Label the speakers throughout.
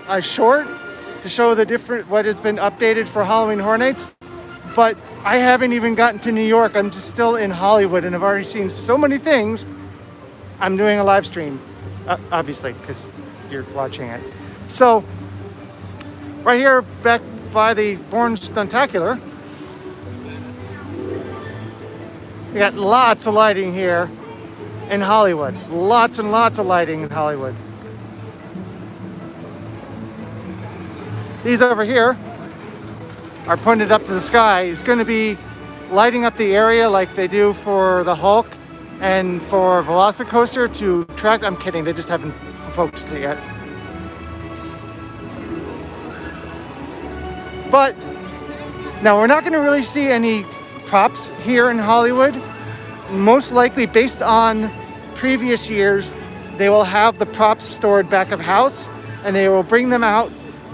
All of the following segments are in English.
Speaker 1: a short to show the what has been updated for Halloween Horror Nights, but I haven't even gotten to New York. I'm just still in Hollywood, and I've already seen so many things. I'm doing a live stream, obviously, because you're watching it. So, right here, back by the Born Stuntacular, we got lots of lighting here in Hollywood. Lots and lots of lighting in Hollywood. These over here are pointed up to the sky. It's going to be lighting up the area like they do for the Hulk and for Velocicoaster to attract. I'm kidding, they just haven't focused it yet. But now we're not going to really see any props here in Hollywood. Most likely, based on previous years, they will have the props stored back of house and they will bring them out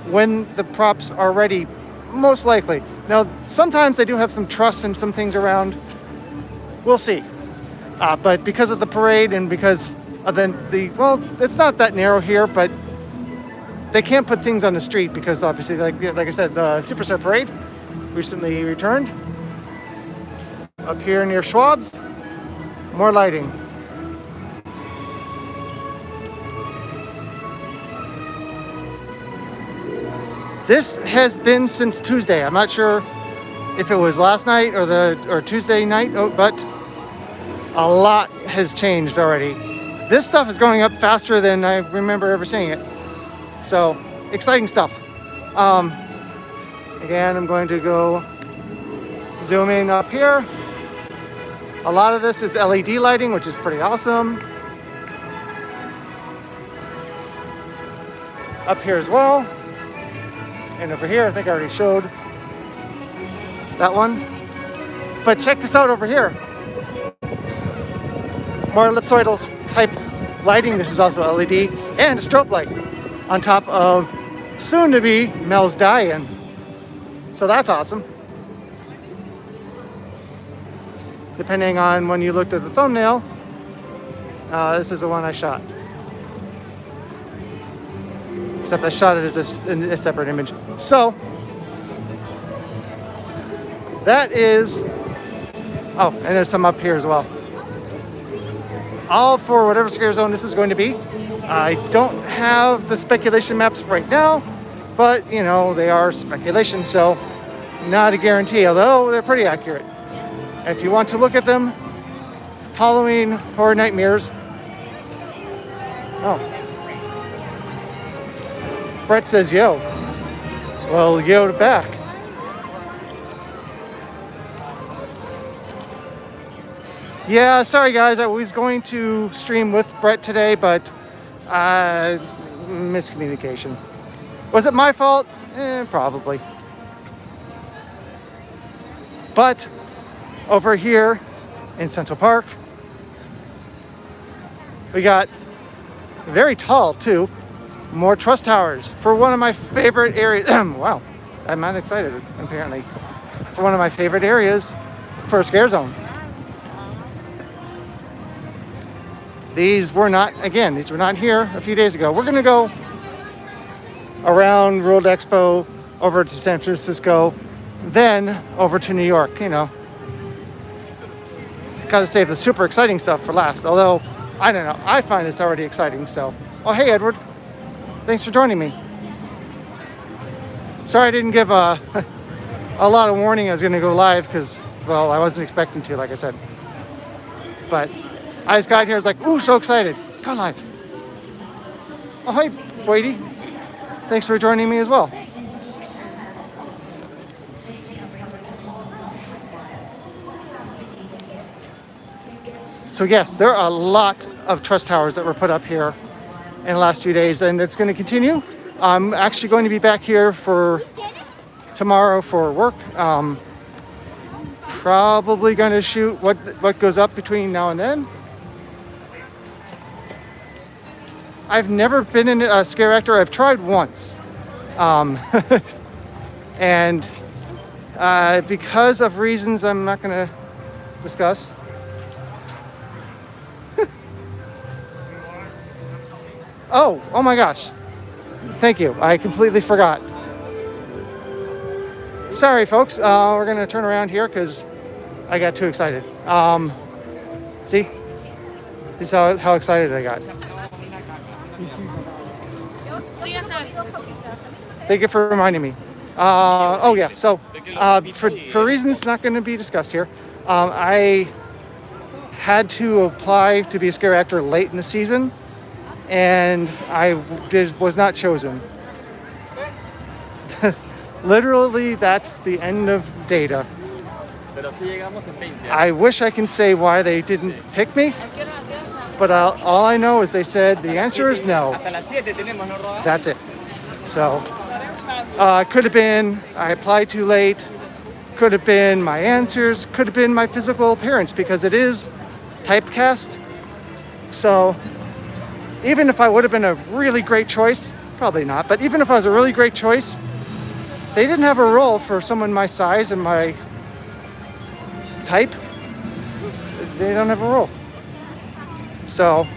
Speaker 1: when the props are ready, most likely. Now, sometimes they do have some truss and some things around. We'll see. But because of the parade and because of well, it's not that narrow here, but they can't put things on the street because obviously, like I said, the Superstar Parade recently returned. Up here near Schwab's, more lighting. This has been since Tuesday. I'm not sure if it was last night or Tuesday night, but a lot has changed already. This stuff is going up faster than I remember ever seeing it. So, exciting stuff. Again, I'm going to go zoom in up here. A lot of this is LED lighting, which is pretty awesome. Up here as well. And over here, I think I already showed that one. But check this out over here. More ellipsoidal type lighting. This is also LED and a strobe light on top of soon to be Mel's die-in. So that's awesome. Depending on when you looked at the thumbnail, this is the one I shot. Except I shot it as a separate image. So, that is, oh, and there's some up here as well. All for whatever scare zone this is going to be. I don't have the speculation maps right now, but you know, they are speculation, so not a guarantee, although they're pretty accurate. If you want to look at them, Halloween Horror Nightmares. Oh. Brett says yo. Well, yo to back. Yeah, sorry guys, I was going to stream with Brett today, but miscommunication. Was it my fault? Probably. But over here in Central Park, we got very tall too, more truss towers for one of my favorite areas. Wow, I'm not excited apparently. For one of my favorite areas for a scare zone. These were not here a few days ago. We're gonna go around World Expo, over to San Francisco, then over to New York, you know. Gotta save the super exciting stuff for last, although, I don't know, I find this already exciting, so. Oh, hey Edward, thanks for joining me. Sorry I didn't give a lot of warning I was gonna go live, because, well, I wasn't expecting to, like I said. But I just got here, I was like, ooh, so excited, go live. Oh, hi, Brady. Thanks for joining me as well. So yes, there are a lot of truss towers that were put up here in the last few days, and it's going to continue. I'm actually going to be back here for tomorrow for work. Probably going to shoot what goes up between now and then. I've never been in a scare actor. I've tried once. And because of reasons I'm not going to discuss. Oh my gosh. Thank you. I completely forgot. Sorry, folks. We're going to turn around here because I got too excited. See? This is how excited I got. Thank you for reminding me. Oh, yeah. So, for reasons not going to be discussed here, I had to apply to be a scare actor late in the season, and I was not chosen. Literally, that's the end of data. I wish I can say why they didn't pick me, but all I know is they said the answer is no. That's it. So, could have been I applied too late, could have been my answers, could have been my physical appearance, because it is typecast. So, even if I would have been a really great choice, probably not, but even if I was a really great choice, they didn't have a role for someone my size and my type. They don't have a role. So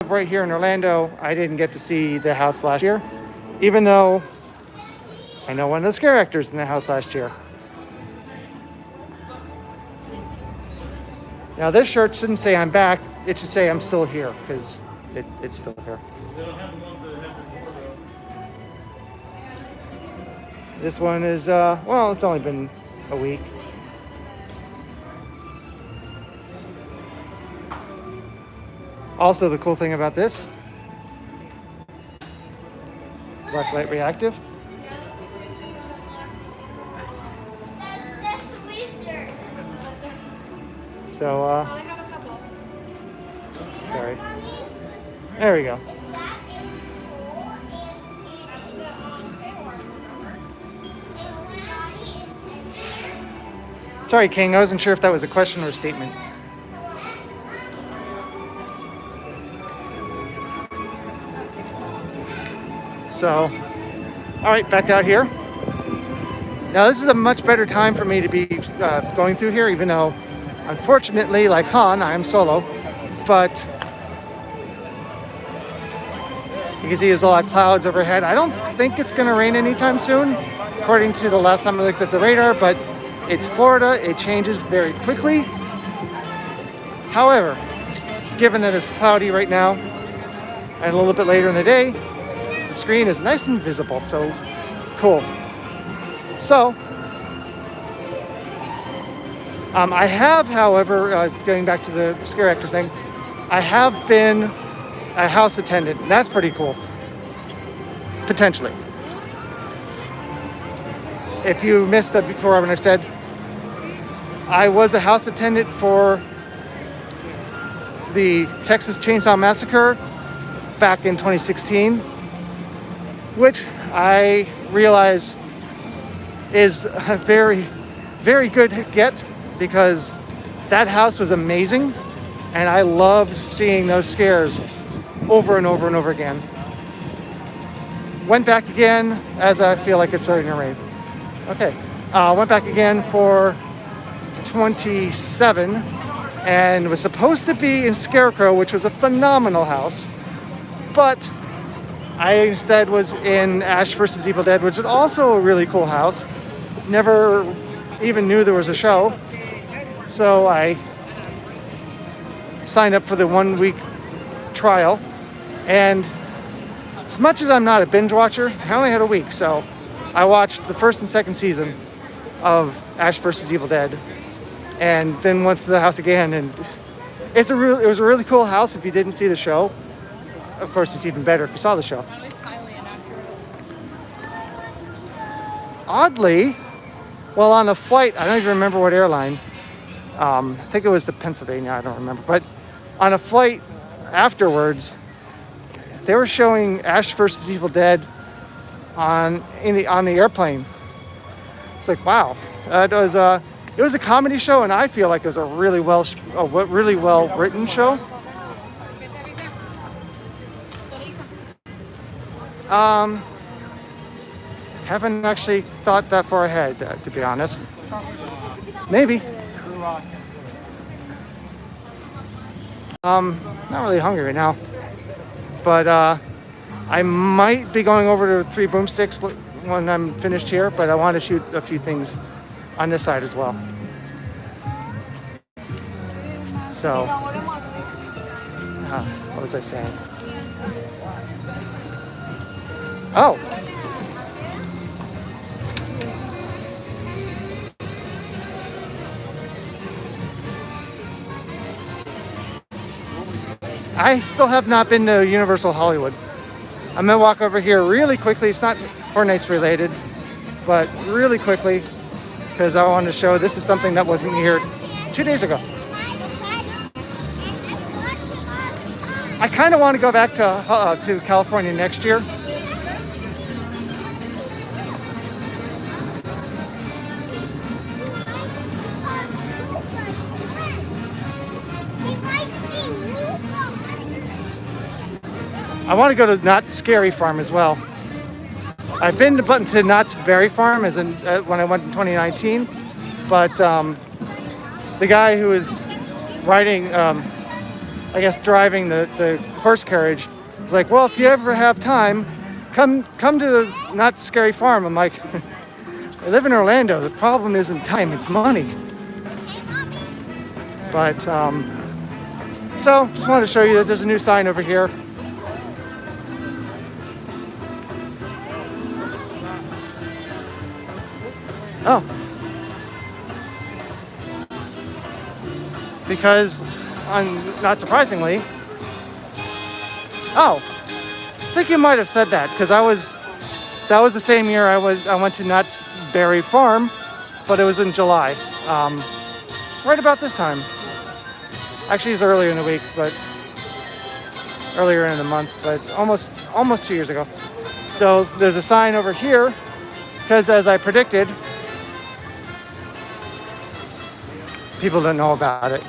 Speaker 1: right here in Orlando, I didn't get to see the house last year, even though I know one of the scare actors in the house last year. Now this shirt shouldn't say I'm back, it should say I'm still here, because it's still here. This one is, well, it's only been a week. Also, the cool thing about this, black light reactive. So, sorry. There we go. Sorry, King, I wasn't sure if that was a question or a statement. So, all right, back out here. Now this is a much better time for me to be going through here, even though, unfortunately, like Han, I am solo. But You can see there's a lot of clouds overhead. I don't think it's going to rain anytime soon, according to the last time I looked at the radar, but it's Florida. It changes very quickly. However, given that it's cloudy right now and a little bit later in the day, the screen is nice and visible, so cool. So, I have, however, going back to the scare actor thing, I have been a house attendant, and that's pretty cool. Potentially. If you missed it before when I said, I was a house attendant for the Texas Chainsaw Massacre back in 2016, which I realize is a very, very good get, because that house was amazing and I loved seeing those scares over and over and over again. Went back again as I feel like it's starting to rain. Okay, went back again for 27 and was supposed to be in Scarecrow, which was a phenomenal house, but I instead was in Ash vs. Evil Dead, which is also a really cool house. Never even knew there was a show, so I signed up for the 1 week trial, and as much as I'm not a binge watcher, I only had a week, so I watched the first and second season of Ash vs. Evil Dead, and then went to the house again, and it was a really cool house if you didn't see the show. Of course, it's even better if you saw the show. Oddly, well, on a flight, I don't even remember what airline, I think it was the Pennsylvania, I don't remember, but on a flight afterwards, they were showing Ash vs. Evil Dead on the airplane. It's like, wow, it was a comedy show, and I feel like it was a really well written show. Haven't actually thought that far ahead, to be honest. Maybe. Not really hungry right now, but I might be going over to Three Boomsticks when I'm finished here, but I want to shoot a few things on this side as well. So, what was I saying? Oh. I still have not been to Universal Hollywood. I'm gonna walk over here really quickly. It's not Horror Nights related, but really quickly, because I want to show this is something that wasn't here 2 days ago. I kind of want to go back to California next year. I want to go to Knott's Scary Farm as well. I've been to Knott's Berry Farm as when I went in 2019, but the guy who is riding, driving the horse carriage was like, well, if you ever have time, come to the Knott's Scary Farm. I'm like, I live in Orlando. The problem isn't time, it's money. But, so just wanted to show you that there's a new sign over here. Oh. Because, not surprisingly, I think you might have said that, because that was the same year I went to Knott's Berry Farm, but it was in July, right about this time. Actually, it's earlier in the week, but earlier in the month, but almost 2 years ago. So there's a sign over here, because as I predicted, people don't know about it.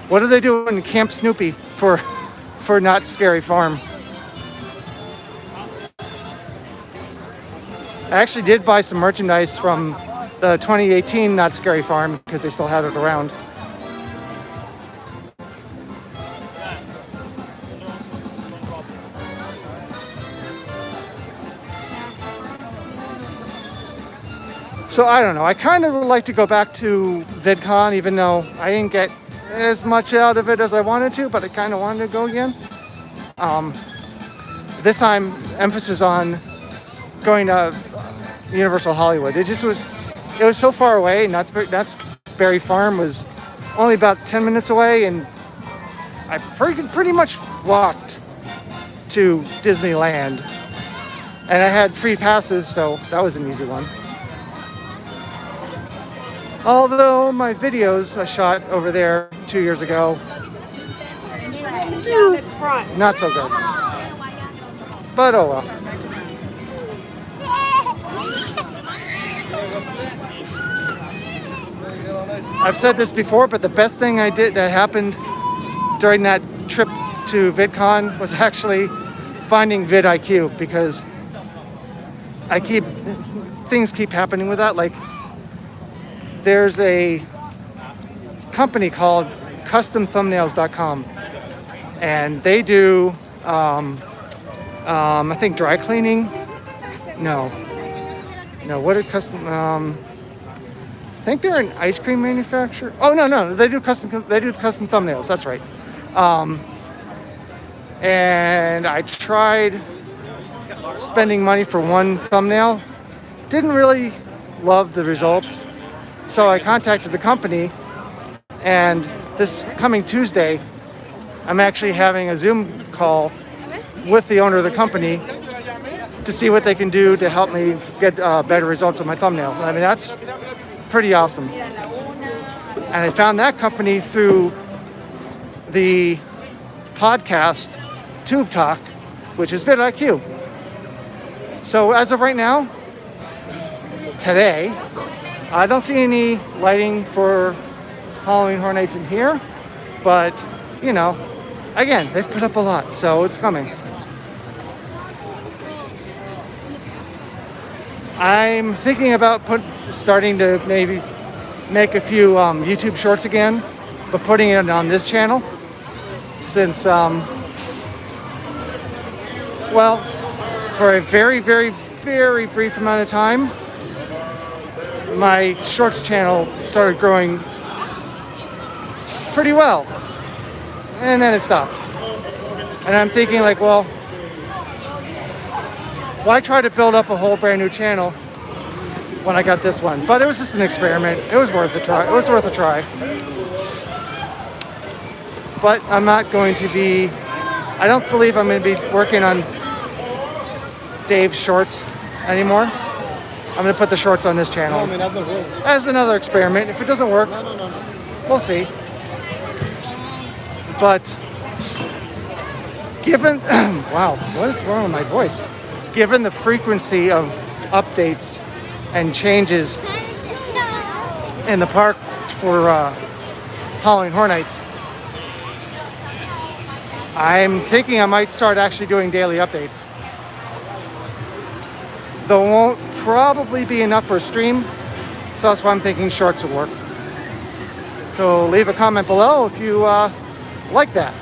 Speaker 1: What are they doing in Camp Snoopy for Knott's Scary Farm? I actually did buy some merchandise from the 2018 Knott's Scary Farm because they still had it around. So I don't know. I kind of would like to go back to VidCon, even though I didn't get as much out of it as I wanted to, but I kind of wanted to go again. This time, emphasis on going to Universal Hollywood. It was so far away, and that's Berry Farm was only about 10 minutes away, and I pretty much walked to Disneyland, and I had free passes, so that was an easy one. Although my videos I shot over there 2 years ago, not so good. But oh well. I've said this before, but the best thing I did that happened during that trip to VidCon was actually finding vidIQ, because things keep happening with that. Like, there's a company called CustomThumbnails.com, and they do I think dry cleaning. No. What did custom? I think they're an ice cream manufacturer. Oh no, they do custom thumbnails. That's right. And I tried spending money for one thumbnail. Didn't really love the results, so I contacted the company. And this coming Tuesday, I'm actually having a Zoom call with the owner of the company to see what they can do to help me get better results with my thumbnail. I mean, that's pretty awesome. And I found that company through the podcast Tube Talk, which is vidIQ. So as of right now, today, I don't see any lighting for Halloween Horror Nights in here, but you know, again, they've put up a lot, so it's coming. I'm thinking about starting to maybe make a few YouTube shorts again, but putting it on this channel, since well, for a very, very, very brief amount of time, my shorts channel started growing pretty well, and then it stopped. And I'm thinking, like, well, why try to build up a whole brand new channel when I got this one? But it was just an experiment. It was worth a try. But I'm not going to be, I don't believe I'm going to be working on Dave's shorts anymore. I'm going to put the shorts on this channel as another experiment. If it doesn't work, we'll see. But given, wow, what is wrong with my voice? Given the frequency of updates and changes in the park for Halloween Horror Nights, I'm thinking I might start actually doing daily updates. Though it won't probably be enough for a stream, so that's why I'm thinking shorts would work. So leave a comment below if you like that.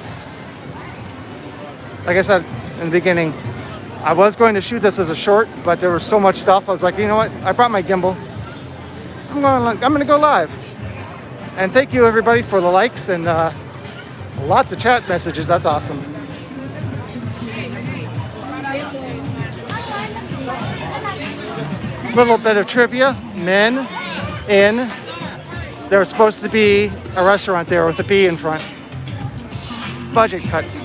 Speaker 1: Like I said in the beginning, I was going to shoot this as a short, but there was so much stuff. I was like, you know what? I brought my gimbal. I'm going to go live. And thank you everybody for the likes and lots of chat messages. That's awesome. Little bit of trivia. Men in. There was supposed to be a restaurant there with a B in front. Budget cuts.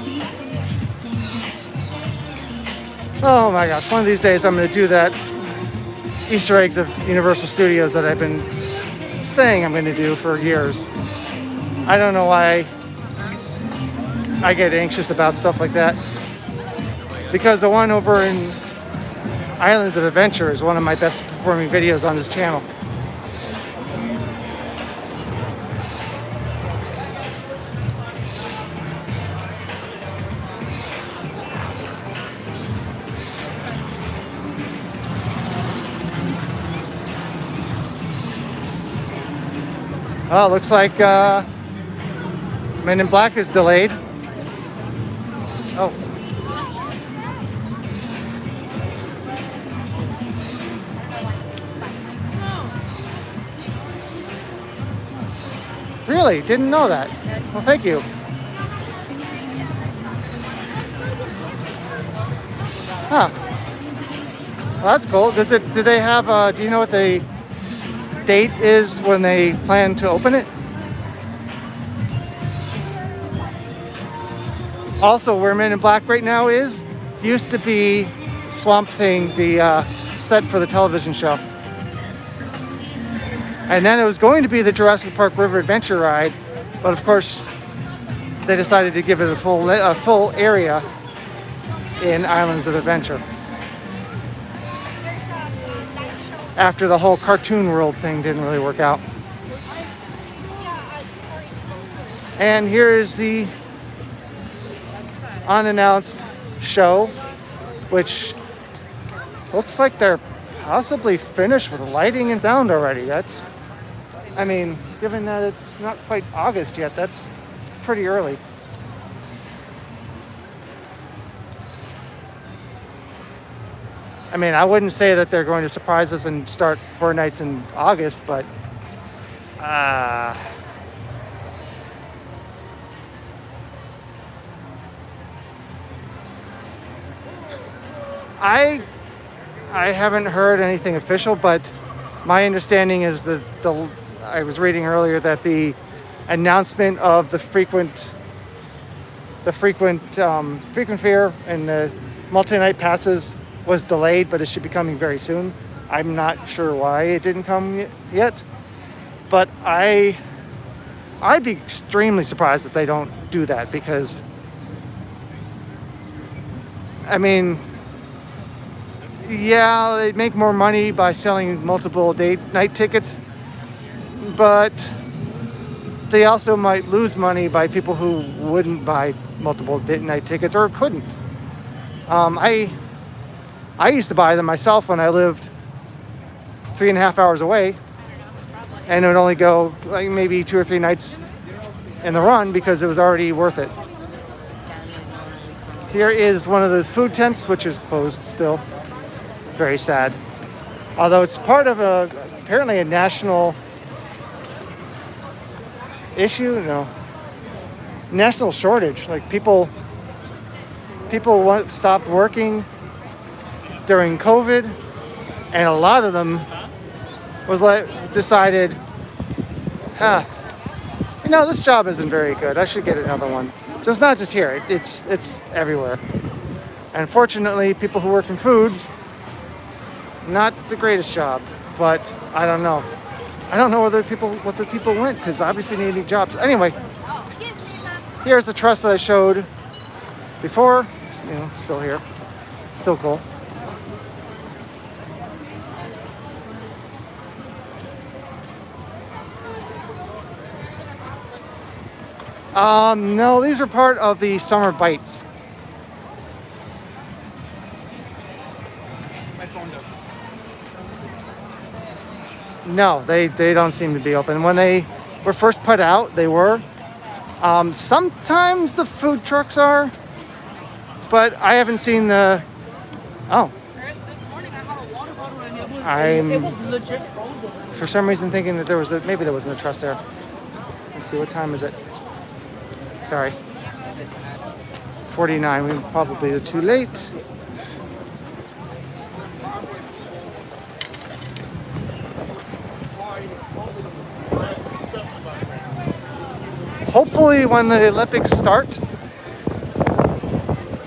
Speaker 1: Oh my gosh, one of these days I'm going to do that Easter eggs of Universal Studios that I've been saying I'm going to do for years. I don't know why I get anxious about stuff like that, because the one over in Islands of Adventure is one of my best performing videos on this channel. Well, looks like Men in Black is delayed. Oh. Really? Didn't know that. Well, thank you. Huh. Well, that's cool. Do they have, do you know what the date is when they plan to open it? Also, where Men in Black right now used to be Swamp Thing, the set for the television show. And then it was going to be the Jurassic Park River Adventure ride, but of course, they decided to give it a full area in Islands of Adventure. After the whole Cartoon World thing didn't really work out. And here's the unannounced show, which looks like they're possibly finished with lighting and sound already. I mean, given that it's not quite August yet, that's pretty early. I mean, I wouldn't say that they're going to surprise us and start Horror Nights in August, but I haven't heard anything official, but my understanding is that I was reading earlier that the announcement of the frequent fare and the multi-night passes was delayed, but it should be coming very soon. I'm not sure why it didn't come yet, but I'd be extremely surprised if they don't do that, because I mean, yeah, they make more money by selling multiple night tickets, but they also might lose money by people who wouldn't buy multiple night tickets or couldn't. I used to buy them myself when I lived 3.5 hours away, and it would only go like maybe 2 or 3 nights in the run because it was already worth it. Here is one of those food tents, which is closed still. Very sad. Although it's part of apparently a national issue, national shortage. Like people stopped working during COVID, and a lot of them decided, this job isn't very good. I should get another one. So it's not just here. It's everywhere. And fortunately, people who work in foods, not the greatest job, but I don't know. I don't know what the people went, because obviously they need jobs. Anyway, here's the truss that I showed before. Still here. Still cool. No, these are part of the summer bites. My phone doesn't. No, they don't seem to be open. When they were first put out, they were. Sometimes the food trucks are, but I haven't seen the. Oh. This morning I had a water bottle and it was legit frozen. For some reason thinking that maybe there wasn't a truss there. Let's see, what time is it? Sorry. 49, we're probably too late. Hopefully when the Olympics start,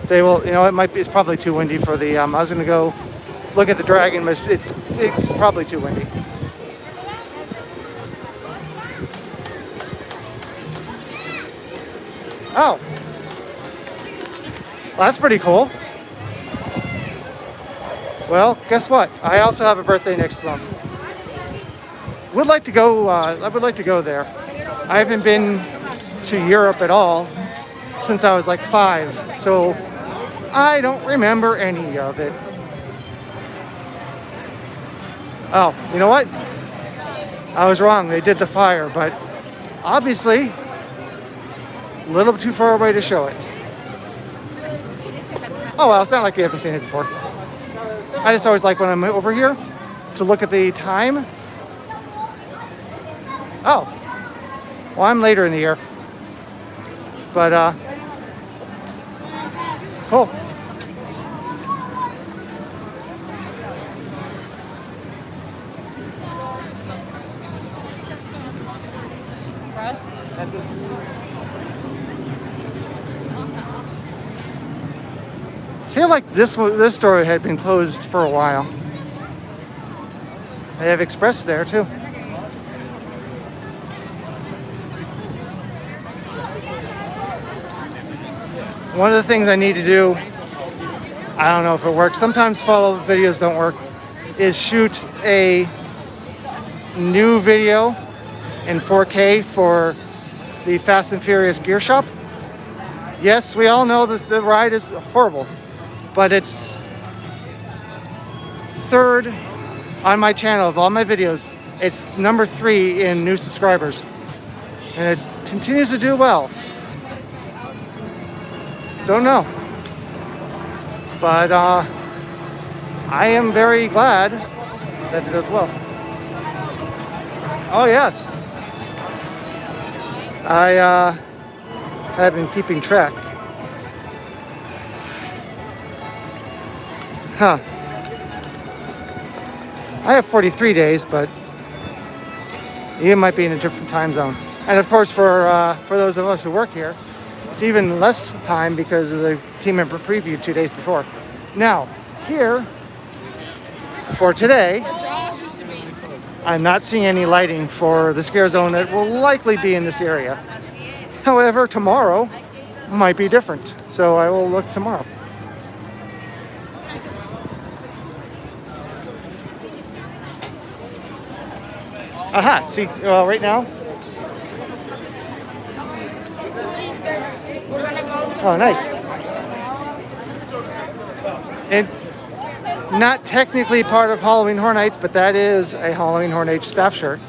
Speaker 1: they will, it's probably too windy for the, I was going to go look at the dragon, but it's probably too windy. Oh. Well, that's pretty cool. Well, guess what? I also have a birthday next month. Would like to go, I would like to go there. I haven't been to Europe at all since I was like 5, so I don't remember any of it. Oh, you know what? I was wrong. They did the fire, but obviously a little too far away to show it. Oh well, it's not like we haven't seen it before. I just always like when I'm over here to look at the time. Oh, Well, I'm later in the year. But, cool. I feel like this store had been closed for a while. They have Express there too. One of the things I need to do, I don't know if it works, sometimes follow videos don't work, is shoot a new video in 4K for the Fast and Furious Gear Shop. Yes, we all know that the ride is horrible, but it's third on my channel of all my videos. It's number 3 in new subscribers, and it continues to do well. Don't know, but I am very glad that it does well. Oh yes, I have been keeping track. Huh. I have 43 days, but you might be in a different time zone. And of course, for those of us who work here, it's even less time because of the team member preview 2 days before. Now, here, for today, I'm not seeing any lighting for the scare zone that will likely be in this area. However, tomorrow might be different, so I will look tomorrow. Aha, see, right now. Oh, nice. And not technically part of Halloween Horror Nights, but that is a Halloween Horror Nights staff shirt.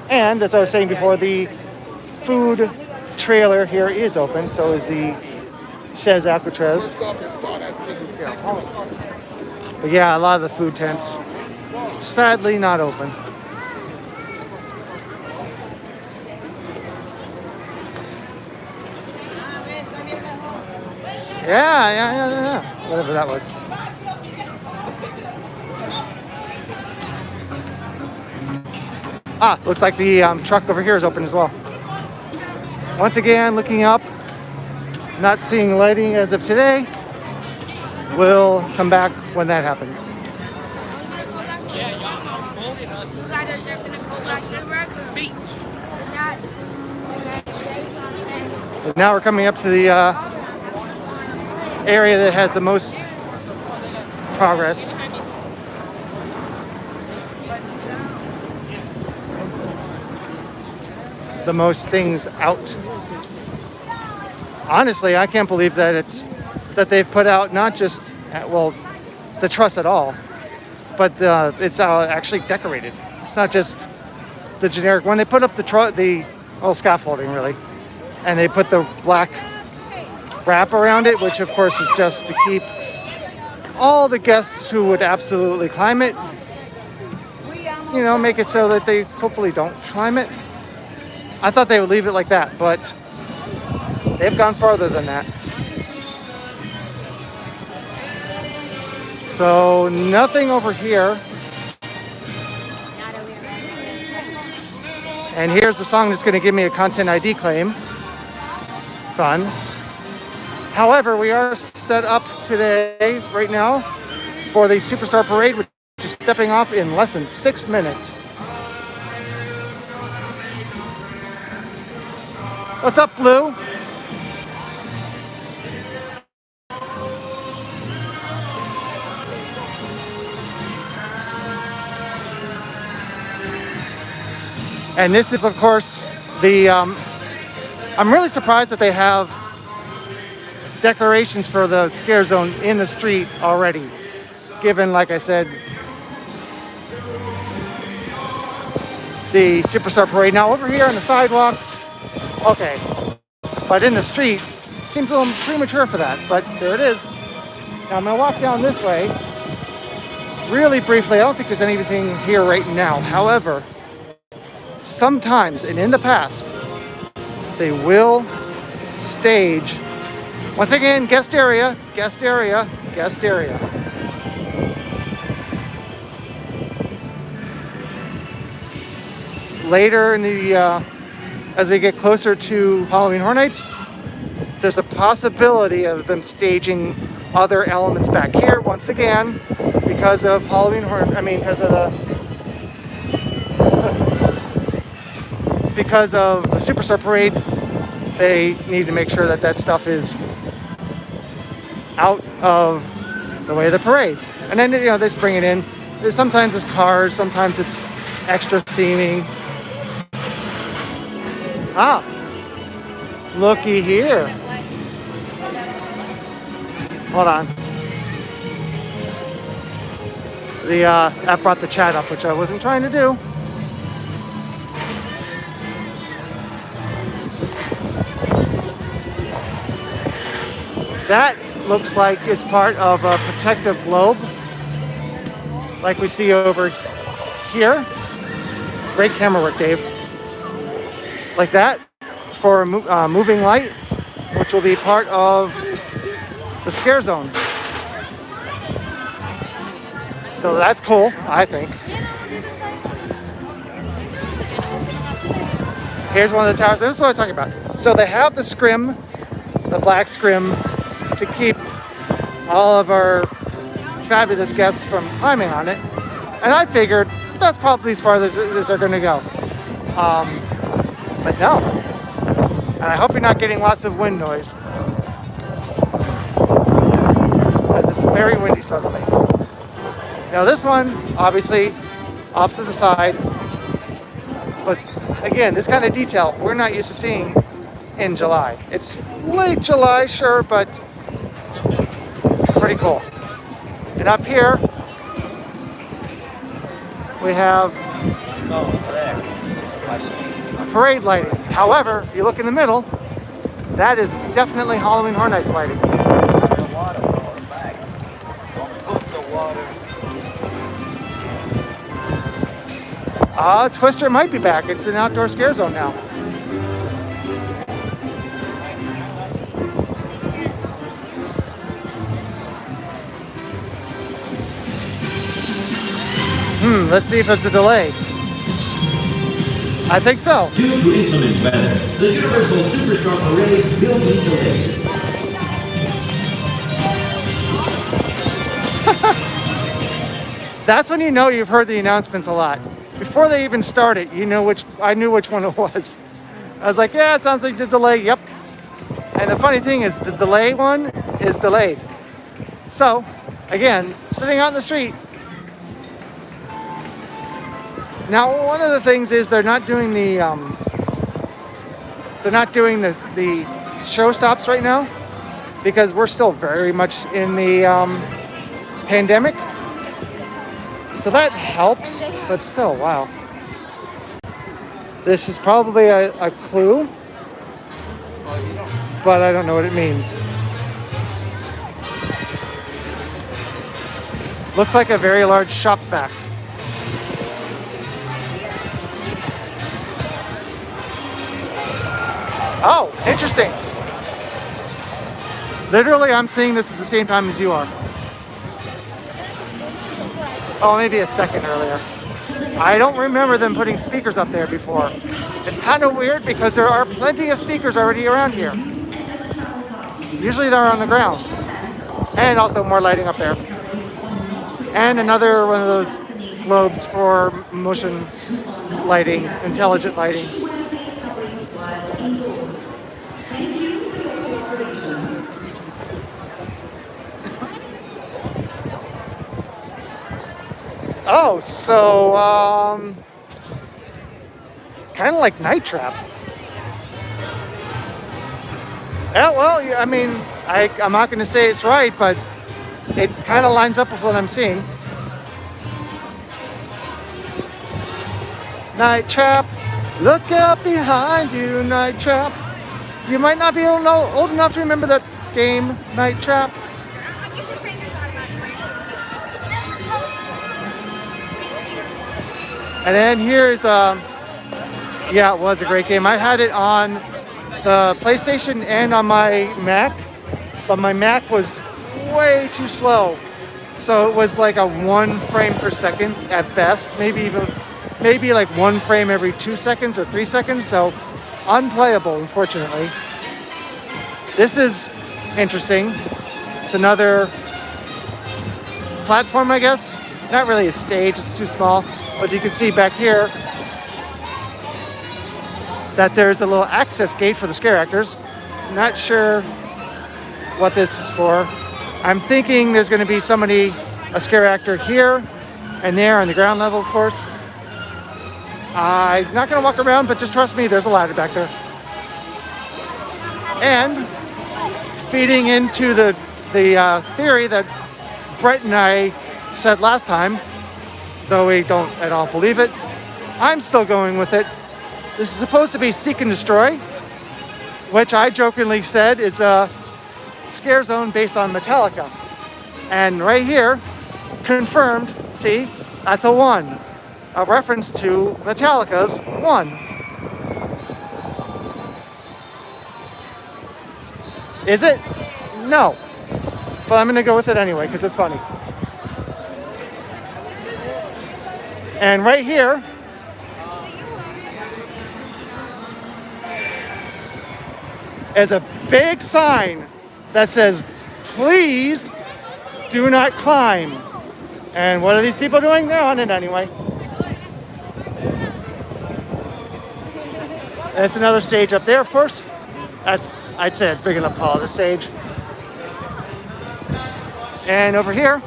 Speaker 1: And as I was saying before, the food trailer here is open, so is the Chez Alcatraz. But yeah, a lot of the food tents sadly not open. Yeah. Whatever that was. Ah, looks like the truck over here is open as well. Once again, looking up, not seeing lighting as of today. We'll come back when that happens. But now we're coming up to the area that has the most progress. The most things out. Honestly, I can't believe that they've put out not just the truss at all, but it's actually decorated. It's not just the generic. When they put up the scaffolding really, and they put the black wrap around it, which of course is just to keep all the guests who would absolutely climb it, make it so that they hopefully don't climb it. I thought they would leave it like that, but they've gone farther than that. So nothing over here. And here's the song that's going to give me a content ID claim. Fun. However, we are set up today, right now, for the Superstar Parade, which is stepping off in less than 6 minutes. What's up, Blue? And this is, of course, I'm really surprised that they have decorations for the scare zone in the street already, given, like I said, the Superstar Parade. Now over here on the sidewalk, okay, but in the street, seems a little premature for that, but there it is. Now I'm gonna walk down this way really briefly. I don't think there's anything here right now. However, sometimes, and in the past, they will stage, once again, guest area, guest area, guest area. Later in the, as we get closer to Halloween Horror Nights, there's a possibility of them staging other elements back here once again because of because of the Superstar Parade. They need to make sure that that stuff is out of the way of the parade. And then, they just bring it in. Sometimes it's cars, sometimes it's extra theming. Ah, looky here. Hold on. That brought the chat up, which I wasn't trying to do. That looks like it's part of a protective globe, like we see over here. Great camera work, Dave. Like that, for moving light, which will be part of the scare zone. So that's cool, I think. Here's one of the towers. This is what I was talking about. So they have the scrim, the black scrim, to keep all of our fabulous guests from climbing on it. And I figured that's probably as far as they're going to go. But no. And I hope you're not getting lots of wind noise, because it's very windy suddenly. Now this one, obviously, off to the side. But again, this kind of detail we're not used to seeing in July. It's late July, sure, but pretty cool. And up here, we have parade lighting. However, if you look in the middle, that is definitely Halloween Horror Nights lighting. Twister might be back. It's an outdoor scare zone now. Let's see if it's a delay. I think so.
Speaker 2: Due to inclement weather, the Universal Superstar Parade will be delayed.
Speaker 1: That's when you know you've heard the announcements a lot. Before they even started, I knew which one it was. I was like, yeah, it sounds like the delay, yep. And the funny thing is, the delay one is delayed. So, again, sitting out in the street. Now, one of the things is they're not doing the show stops right now, because we're still very much in the pandemic. So that helps, but still, wow. This is probably a clue, but I don't know what it means. Looks like a very large shop vac. Oh, interesting. Literally, I'm seeing this at the same time as you are. Oh, maybe a second earlier. I don't remember them putting speakers up there before. It's kind of weird because there are plenty of speakers already around here. Usually they're on the ground. And also more lighting up there. And another one of those globes for motion lighting, intelligent lighting. Oh, so, kind of like Night Trap. Yeah, well, I mean, I'm not going to say it's right, but it kind of lines up with what I'm seeing. Night Trap, look out behind you, Night Trap. You might not be old enough to remember that game, Night Trap. And then here's, yeah, it was a great game. I had it on the PlayStation and on my Mac, but my Mac was way too slow. So it was like a 1 frame per second at best, maybe like 1 frame every 2 seconds or 3 seconds. So unplayable, unfortunately. This is interesting. It's another platform, I guess. Not really a stage, it's too small. But you can see back here that there's a little access gate for the scare actors. Not sure what this is for. I'm thinking there's going to be a scare actor here and there on the ground level, of course. I'm not going to walk around, but just trust me, there's a ladder back there. And feeding into the theory that Brett and I said last time, though we don't at all believe it, I'm still going with it. This is supposed to be Seek and Destroy, which I jokingly said is a scare zone based on Metallica. And right here, confirmed, see, that's a 1. A reference to Metallica's 1. Is it? No. But I'm gonna go with it anyway, because it's funny. And right here, is a big sign that says, please do not climb. And what are these people doing? They're on it anyway. And it's another stage up there, of course. I'd say it's big enough to call it a stage. And over here,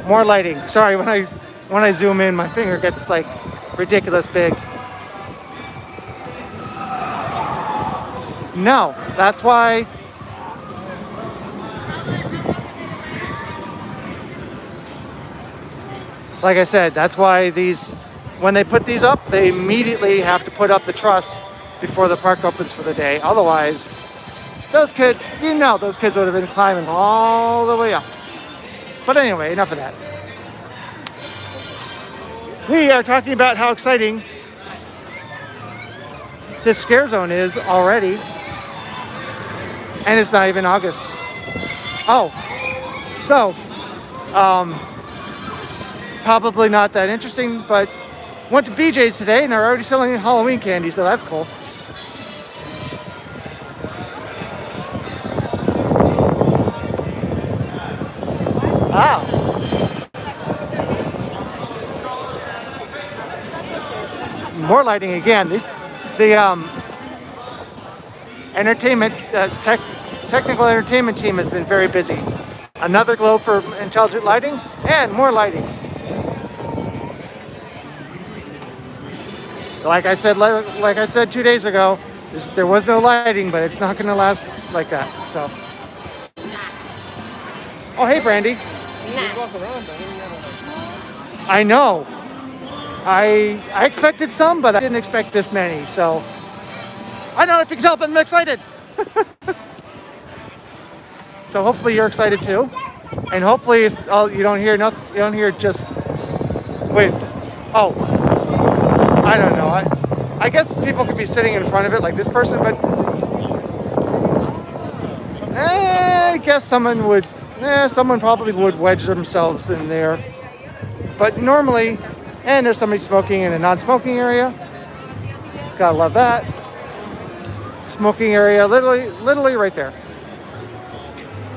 Speaker 1: more lighting. Sorry, when I zoom in, my finger gets like ridiculous big. No, that's why. Like I said, that's why when they put these up, they immediately have to put up the truss before the park opens for the day. Otherwise, those kids would have been climbing all the way up. But anyway, enough of that. We are talking about how exciting this scare zone is already. And it's not even August. Oh, so, probably not that interesting, but went to BJ's today and they're already selling Halloween candy, so that's cool. Wow. More lighting again. The entertainment, technical entertainment team has been very busy. Another globe for intelligent lighting and more lighting. Like I said 2 days ago, there was no lighting, but it's not going to last like that. So. Oh, hey, Brandy. I know. I expected some, but I didn't expect this many. So I don't know if you can tell, but I'm excited. So hopefully you're excited too, and hopefully you don't hear nothing. You don't hear just wind. Oh, I don't know. I guess people could be sitting in front of it like this person, but I guess someone probably would wedge themselves in there. But normally, and there's somebody smoking in a non-smoking area. Gotta love that. Smoking area, literally right there.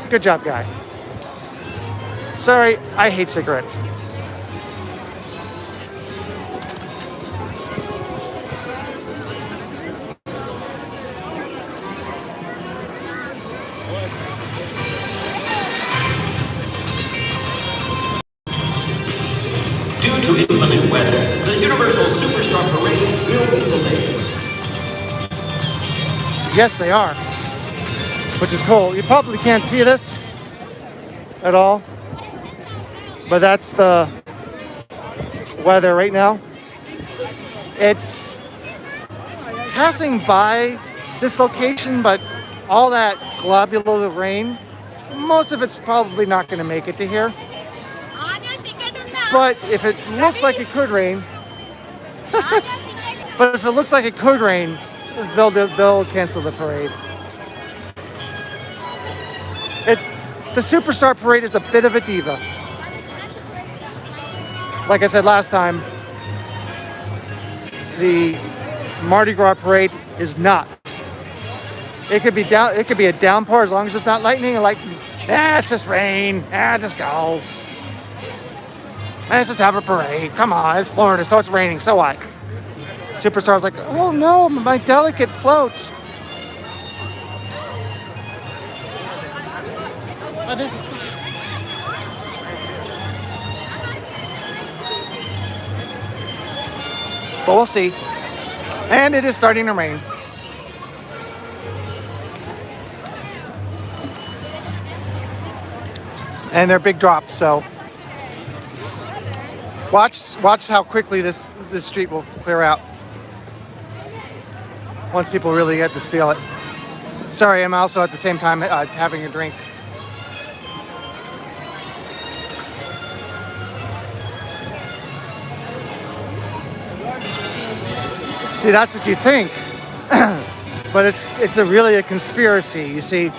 Speaker 1: Good job, guy. Sorry, I hate cigarettes.
Speaker 2: Due to inclement weather, the Universal Superstar Parade will be delayed.
Speaker 1: Yes, they are. Which is cool. You probably can't see this at all, but that's the weather right now. It's passing by this location, but all that globular rain, most of it's probably not going to make it to here. But if it looks like it could rain, But if it looks like it could rain, they'll cancel the parade. The Superstar Parade is a bit of a diva. Like I said last time, the Mardi Gras parade is not. It could be a downpour as long as it's not lightning. Like, it's just rain. Just go. Let's just have a parade. Come on, it's Florida, so it's raining. So what? Superstar's like, oh no, my delicate floats.
Speaker 3: Oh, there's
Speaker 1: But we'll see. And it is starting to rain. And they're big drops, so watch how quickly this street will clear out once people really get to feel it. Sorry, I'm also at the same time having a drink. See, that's what you think, but it's really a conspiracy. You see,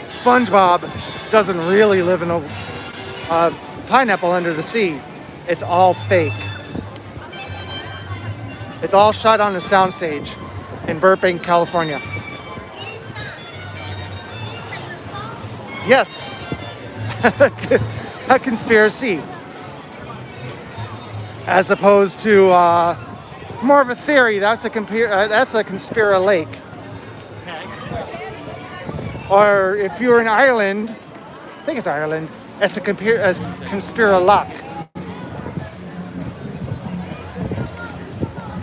Speaker 1: SpongeBob doesn't really live in a pineapple under the sea. It's all fake. It's all shot on a soundstage in Burbank, California. Yes, a conspiracy, as opposed to more of a theory. That's a Conspira Lake. Or if you're in Ireland, I think it's Ireland, it's a Conspira Lock.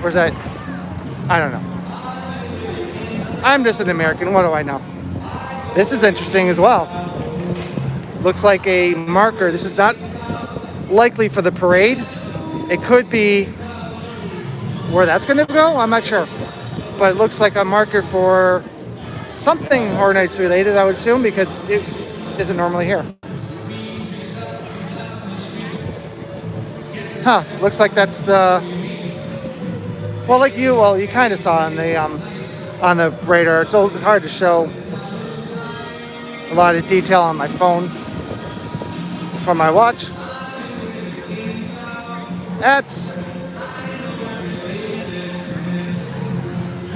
Speaker 1: Where's that? I don't know. I'm just an American. What do I know? This is interesting as well. Looks like a marker. This is not likely for the parade. It could be where that's going to go. I'm not sure. But it looks like a marker for something Horror Nights related, I would assume, because it isn't normally here. Huh. Looks like that's well, you kind of saw on the radar. It's hard to show a lot of detail on my phone from my watch.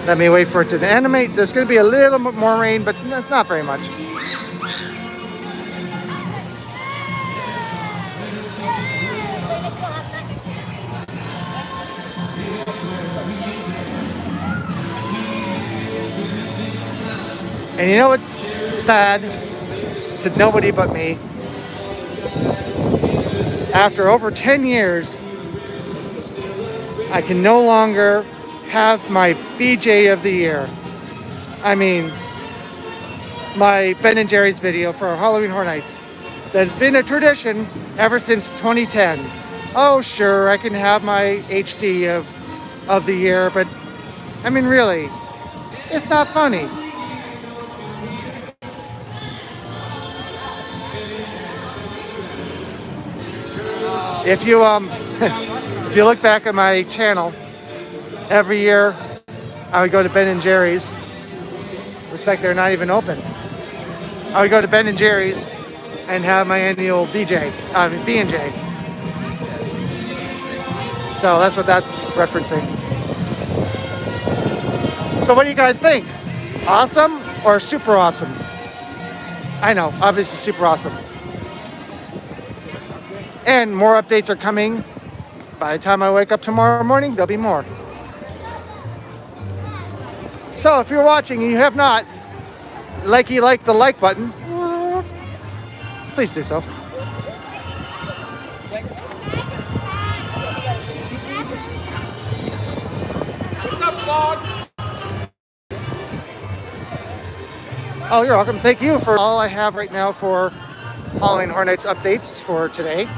Speaker 1: Let me wait for it to animate. There's going to be a little bit more rain, but that's not very much. And you know what's sad to nobody but me? After over 10 years, I can no longer have my BJ of the year. I mean, my Ben & Jerry's video for Halloween Horror Nights. That has been a tradition ever since 2010. Oh, sure, I can have my HD of the year, but I mean, really, it's not funny. If you if you look back at my channel, every year I would go to Ben & Jerry's. Looks like they're not even open. I would go to Ben & Jerry's and have my annual B&J. So that's what that's referencing. So what do you guys think? Awesome or super awesome? I know, obviously super awesome. And more updates are coming. By the time I wake up tomorrow morning, there'll be more. So if you're watching and you have not like the like button, please do so.
Speaker 3: What's up, vlog?
Speaker 1: Oh, you're welcome. Thank you for all I have right now for Halloween Horror Nights updates for today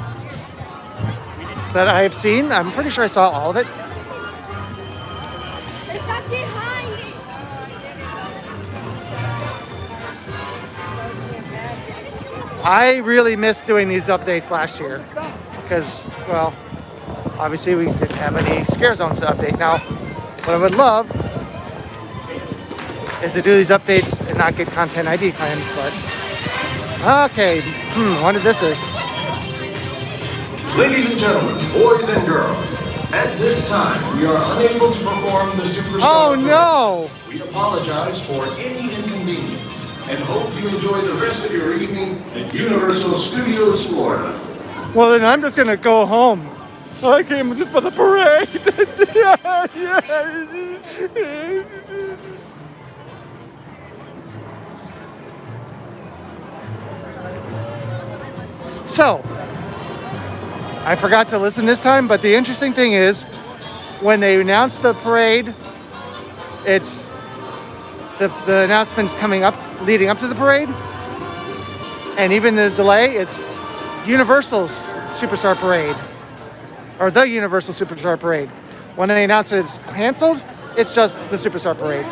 Speaker 1: that I have seen. I'm pretty sure I saw all of it. I really missed doing these updates last year because, well, obviously we didn't have any scare zones to update. Now, what I would love is to do these updates and not get content ID claims, but okay, wonder this is.
Speaker 4: Ladies and gentlemen, boys and girls, at this time we are unable to perform the Superstar
Speaker 1: Oh
Speaker 4: Parade.
Speaker 1: no!
Speaker 4: We apologize for any inconvenience and hope you enjoy the rest of your evening at Universal Studios Florida.
Speaker 1: Well, then I'm just gonna go home. I came just for the parade. So, I forgot to listen this time, but the interesting thing is, when they announced the parade, it's the announcements coming up, leading up to the parade, and even the delay, it's Universal's Superstar Parade, or the Universal Superstar Parade. When they announce that it's canceled, it's just the Superstar Parade.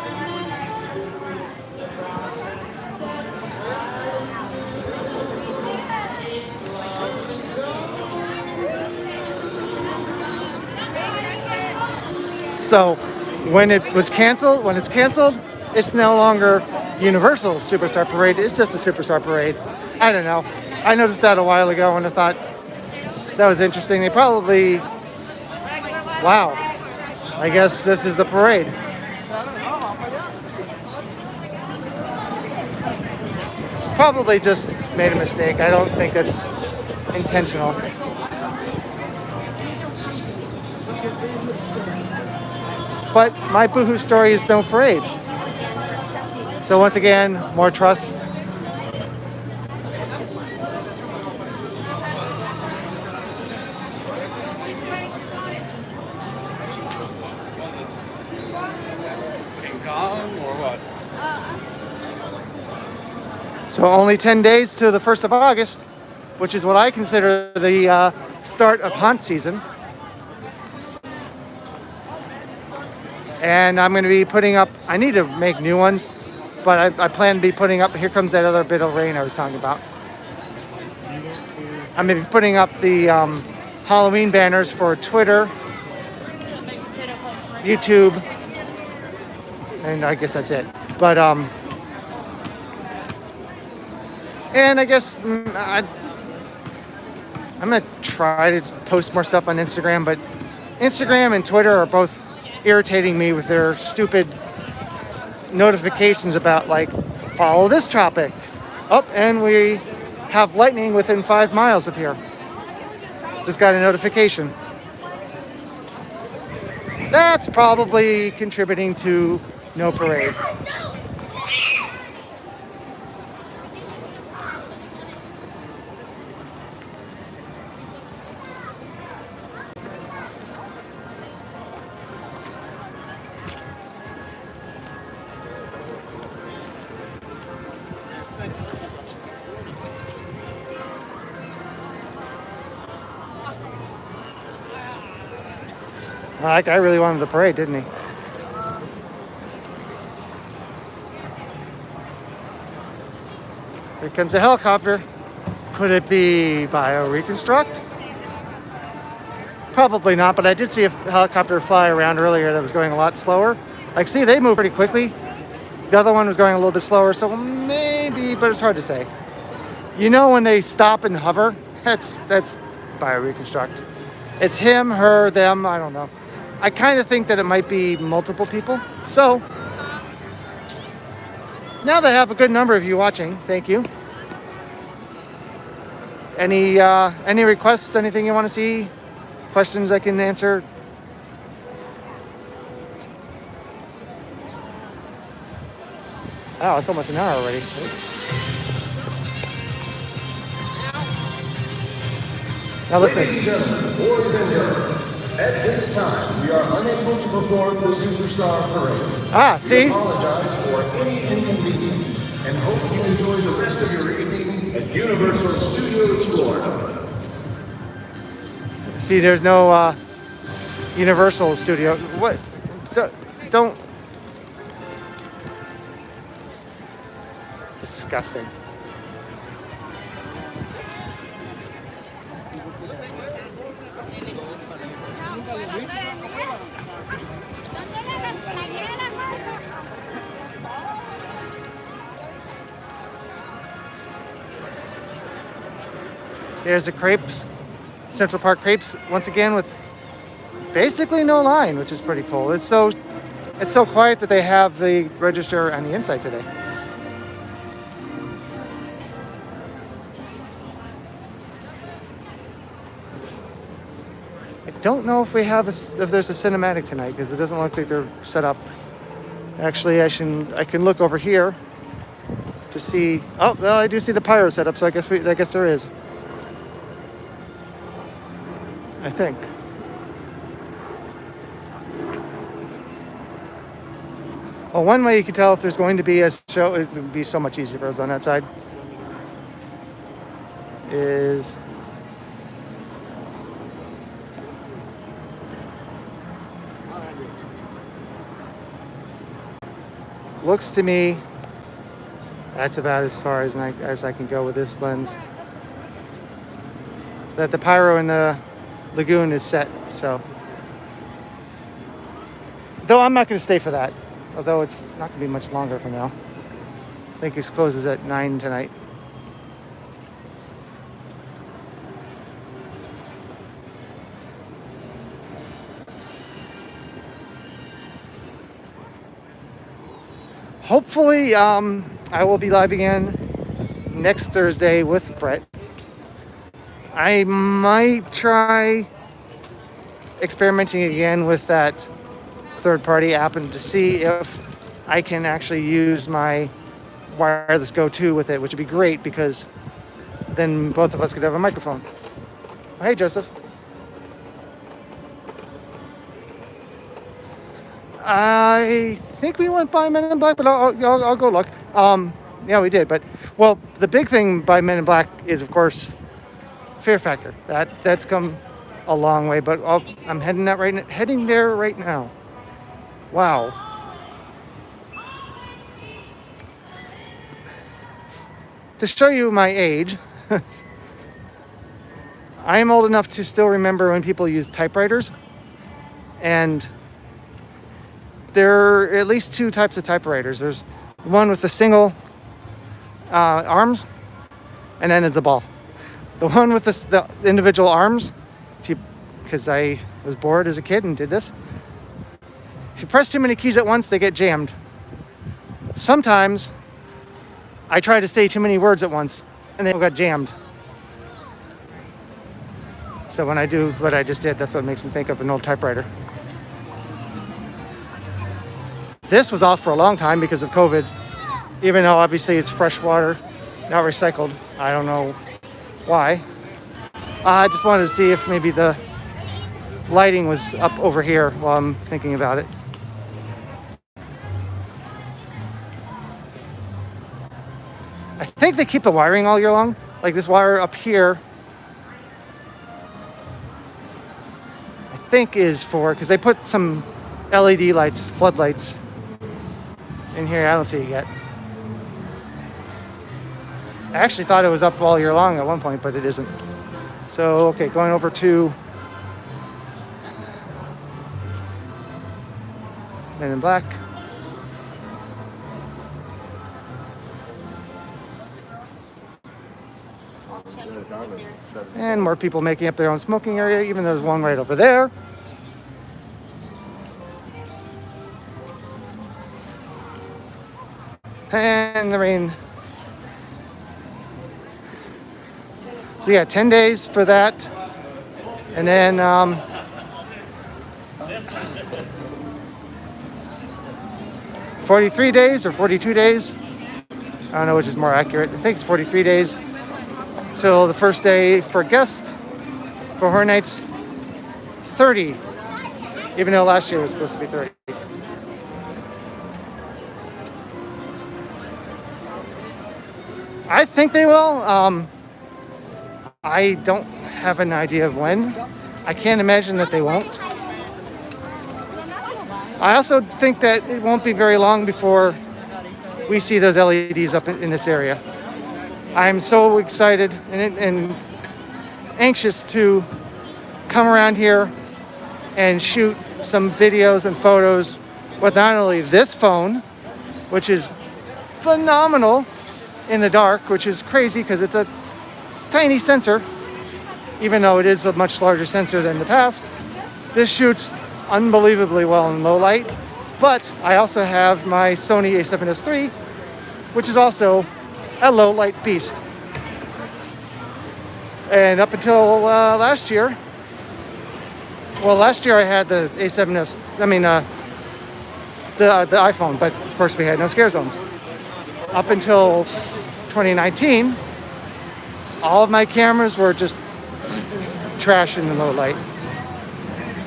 Speaker 1: So when it's canceled, it's no longer Universal Superstar Parade, it's just a Superstar Parade. I don't know. I noticed that a while ago and I thought that was interesting. They probably, wow, I guess this is the parade. Probably just made a mistake. I don't think that's intentional. But my boohoo story is no parade. So once again, more trust.
Speaker 3: King Kong or what?
Speaker 1: So only 10 days to the 1st of August, which is what I consider the start of haunt season. And I'm going to be putting up, I need to make new ones, but I plan to be putting up, here comes that other bit of rain I was talking about. I'm going to be putting up the Halloween banners for Twitter, YouTube, and I guess that's it. But, and I guess I'm going to try to post more stuff on Instagram, but Instagram and Twitter are both irritating me with their stupid notifications about, like, follow this topic. Oh, and we have lightning within 5 miles of here. Just got a notification. That's probably contributing to no parade. That guy really wanted the parade, didn't he? Here comes a helicopter. Could it be bio-reconstruct? Probably not, but I did see a helicopter fly around earlier that was going a lot slower. Like, see, they move pretty quickly. The other one was going a little bit slower, so maybe, but it's hard to say. You know when they stop and hover? That's bio-reconstruct. It's him, her, them, I don't know. I kind of think that it might be multiple people. So, now that I have a good number of you watching, thank you. Any requests, anything you want to see? Questions I can answer? Oh, it's almost an hour already. Now listen.
Speaker 4: Ladies and gentlemen, boys and girls, at this time we are unable to perform the Superstar Parade.
Speaker 1: Ah, see?
Speaker 4: We apologize for any inconvenience and hope you enjoy the rest of your evening at Universal Studios Florida.
Speaker 1: See, there's no Universal Studio. What? Don't. Disgusting. There's the crepes, Central Park crepes, once again with basically no line, which is pretty cool. It's so quiet that they have the register on the inside today. I don't know if if there's a cinematic tonight because it doesn't look like they're set up. Actually, I can look over here to see. Oh, well, I do see the Pyro set up, so I guess there is. I think. Well, one way you can tell if there's going to be a show, it would be so much easier for us on that side, is looks to me that's about as far as I can go with this lens. That the Pyro in the lagoon is set, so. Though I'm not going to stay for that, although it's not going to be much longer from now. I think it closes at 9 tonight. Hopefully, I will be live again next Thursday with Brett. I might try experimenting again with that third-party app and to see if I can actually use my wireless Go-To with it, which would be great because then both of us could have a microphone. Oh, hey, Joseph. I think we went by Men in Black, but I'll go look. Yeah, we did. But, well, the big thing by Men in Black is, of course, fear factor. That's come a long way, but I'm heading there right now. Wow. To show you my age, I am old enough to still remember when people used typewriters, and there are at least two types of typewriters. There's one with the single arms, and then it's a ball. The one with the individual arms, because I was bored as a kid and did this, if you press too many keys at once, they get jammed. Sometimes I try to say too many words at once, and they got jammed. So when I do what I just did, that's what makes me think of an old typewriter. This was off for a long time because of COVID, even though obviously it's fresh water, not recycled. I don't know why. I just wanted to see if maybe the lighting was up over here while I'm thinking about it. I think they keep the wiring all year long. Like this wire up here, I think is for, because they put some LED lights, floodlights in here. I don't see it yet. I actually thought it was up all year long at one point, but it isn't. So, okay, going over to Men in Black. And more people making up their own smoking area, even though there's one right over there. And the rain. So yeah, 10 days for that. And then 43 days or 42 days. I don't know which is more accurate. I think it's 43 days till the first day for guests. For Horror Nights, 30. Even though last year was supposed to be 30. I think they will. I don't have an idea of when. I can't imagine that they won't. I also think that it won't be very long before we see those LEDs up in this area. I'm so excited and anxious to come around here and shoot some videos and photos with not only this phone, which is phenomenal in the dark, which is crazy because it's a tiny sensor, even though it is a much larger sensor than the past. This shoots unbelievably well in low light, but I also have my Sony a7S III, which is also a low light beast. And up until last year I had the A7S, the iPhone, but of course we had no scare zones. Up until 2019, all of my cameras were just trash in the low light.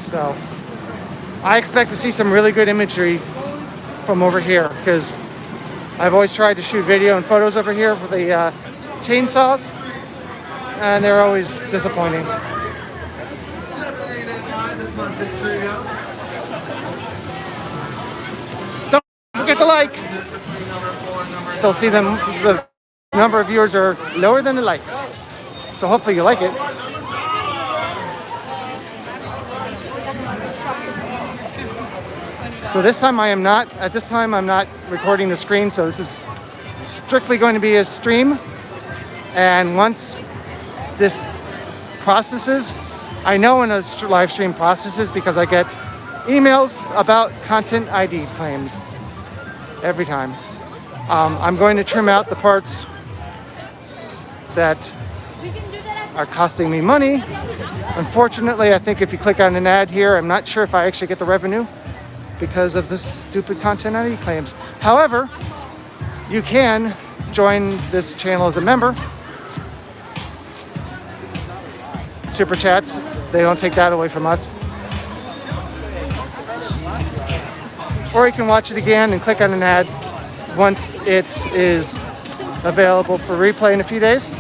Speaker 1: So I expect to see some really good imagery from over here, because I've always tried to shoot video and photos over here for the chainsaws, and they're always disappointing. Don't forget to like. Still see them, the number of viewers are lower than the likes. So hopefully you like it. So this time I'm not recording the screen, so this is strictly going to be a stream. And once this processes, I know when a live stream processes because I get emails about content ID claims every time. I'm going to trim out the parts that are costing me money. Unfortunately, I think if you click on an ad here, I'm not sure if I actually get the revenue because of this stupid content ID claims. However, you can join this channel as a member. Super chats, they don't take that away from us. Or you can watch it again and click on an ad once it is available for replay in a few days.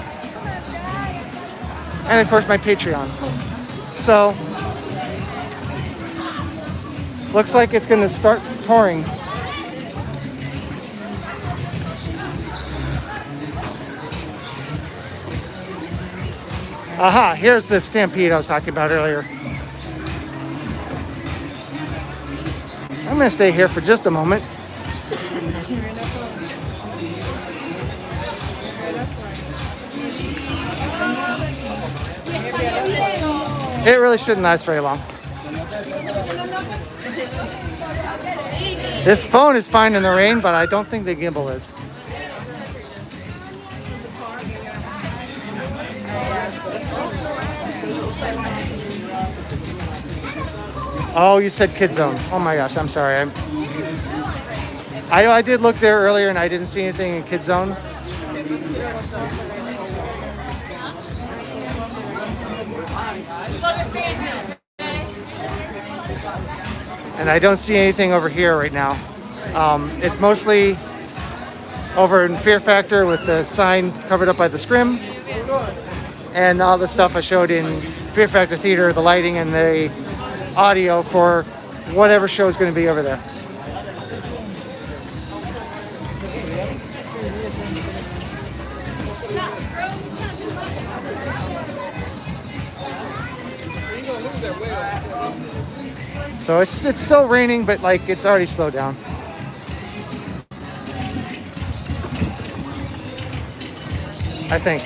Speaker 1: And of course my Patreon. So, looks like it's going to start pouring. Aha, here's the stampede I was talking about earlier. I'm going to stay here for just a moment. It really shouldn't last very long. This phone is fine in the rain, but I don't think the gimbal is. Oh, you said Kid Zone. Oh my gosh, I'm sorry. I did look there earlier and I didn't see anything in Kid Zone. And I don't see anything over here right now. It's mostly over in Fear Factor with the sign covered up by the scrim. And all the stuff I showed in Fear Factor Theater, the lighting and the audio for whatever show is going to be over there. So it's still raining, but like it's already slowed down. I think.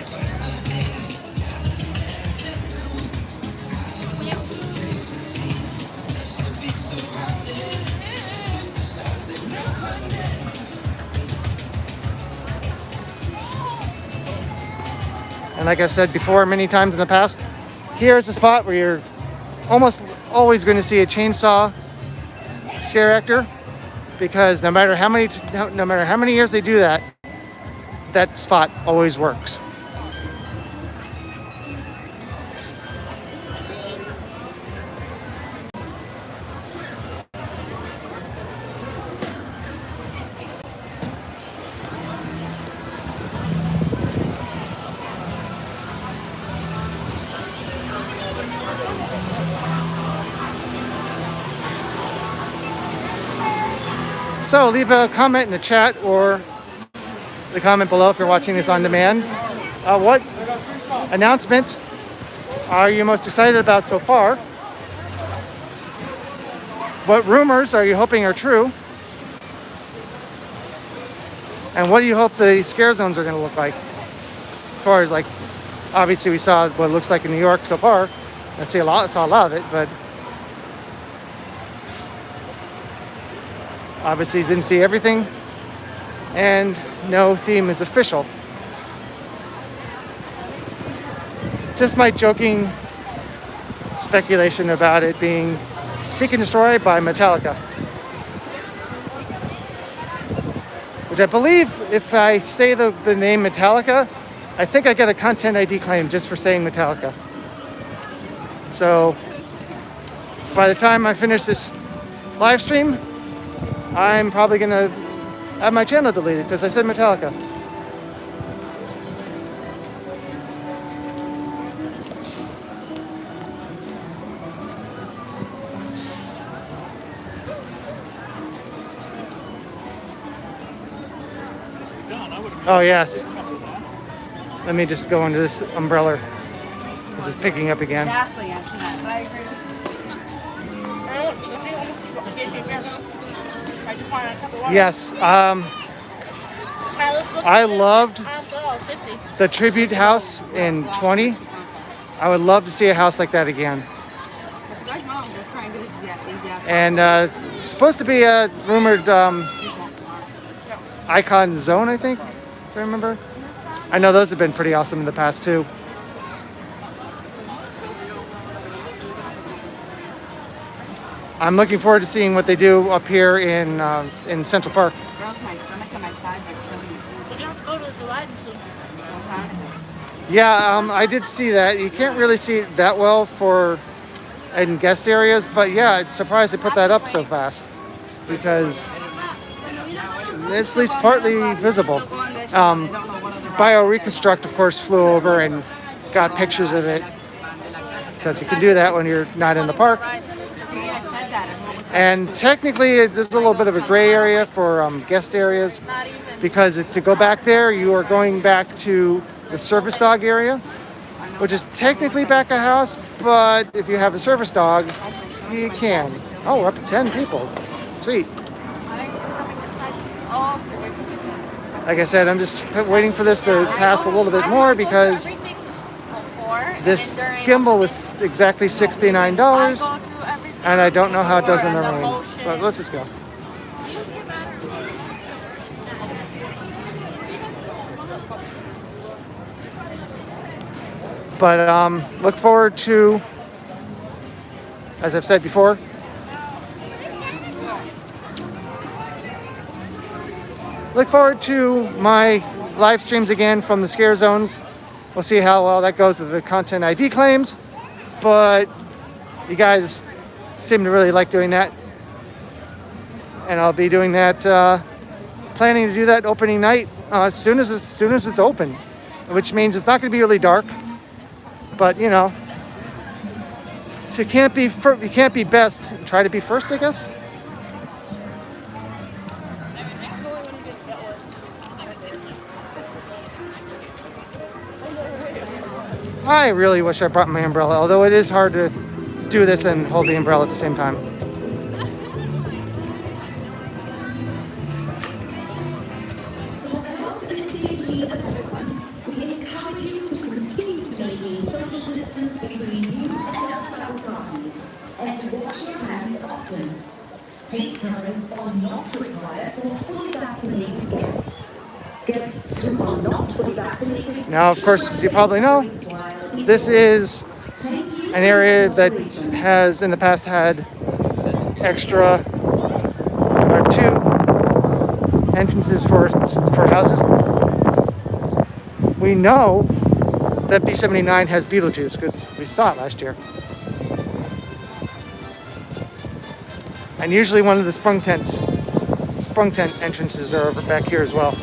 Speaker 1: And like I've said before many times in the past, here's a spot where you're almost always going to see a chainsaw scare actor, because no matter how many years they do that, that spot always works. So leave a comment in the chat or the comment below if you're watching this on demand. What announcement are you most excited about so far? What rumors are you hoping are true? And what do you hope the scare zones are going to look like? As far as like Obviously, we saw what it looks like in New York so far. I saw a lot of it, but obviously didn't see everything. And no theme is official. Just my joking speculation about it being Seek and Destroy by Metallica. Which I believe, if I say the name Metallica, I think I get a content ID claim just for saying Metallica. So by the time I finish this live stream, I'm probably gonna have my channel deleted because I said Metallica. Oh yes. Let me just go into this umbrella. This is picking up again.
Speaker 5: Exactly, Antoinette. I agree. I just wanted a cup of water.
Speaker 1: Yes. I loved the tribute house in 20. I would love to see a house like that again. And it's supposed to be a rumored Icon Zone, I think, if I remember. I know those have been pretty awesome in the past too. I'm looking forward to seeing what they do up here in Central Park.
Speaker 5: Girls, my stomach and my sides are killing me. We're gonna have to go to the Latin soon.
Speaker 1: Yeah, I did see that. You can't really see it that well in guest areas, but yeah, it's surprised they put that up so fast because it's at least partly visible. Bio Reconstruct, of course, flew over and got pictures of it because you can do that when you're not in the park. And technically, there's a little bit of a gray area for guest areas because to go back there, you are going back to the service dog area, which is technically back a house, but if you have a service dog, you can. Oh, we're up to 10 people. Sweet. Like I said, I'm just waiting for this to pass a little bit more because this gimbal was exactly $69, and I don't know how it does in the rain. But let's just go. But look forward to, as I've said before, look forward to my live streams again from the scare zones. We'll see how well that goes with the content ID claims, but you guys seem to really like doing that, and I'll be doing that, planning to do that opening night as soon as it's open, which means it's not going to be really dark. But you know, if you can't be best, try to be first, I guess. I really wish I brought my umbrella, although it is hard to do this and hold the umbrella at the same time. Now, of course, as you probably know, this is an area that has in the past had extra or two entrances for houses. We know that B79 has Beetlejuice because we saw it last year. And usually one of the sprung tent entrances are over back here as well.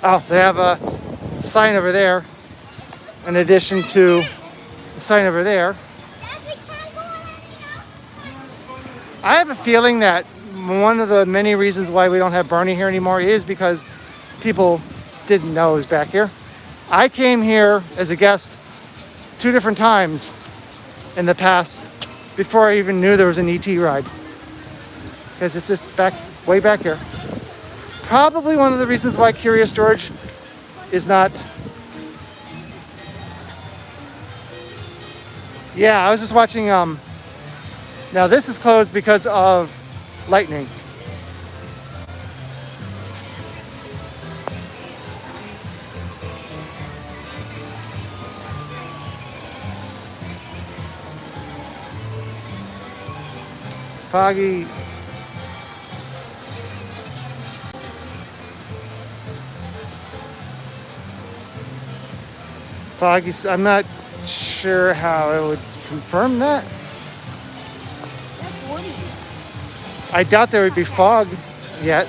Speaker 1: Oh, they have a sign over there, in addition to the sign over there. I have a feeling that one of the many reasons why we don't have Barney here anymore is because people didn't know it was back here. I came here as a guest 2 different times in the past before I even knew there was an ET ride. Because it's just way back here. Probably one of the reasons why Curious George is not... Yeah, I was just watching, now this is closed because of lightning. Foggy. Foggy, I'm not sure how I would confirm that.
Speaker 5: That's woody.
Speaker 1: I doubt there would be fog yet.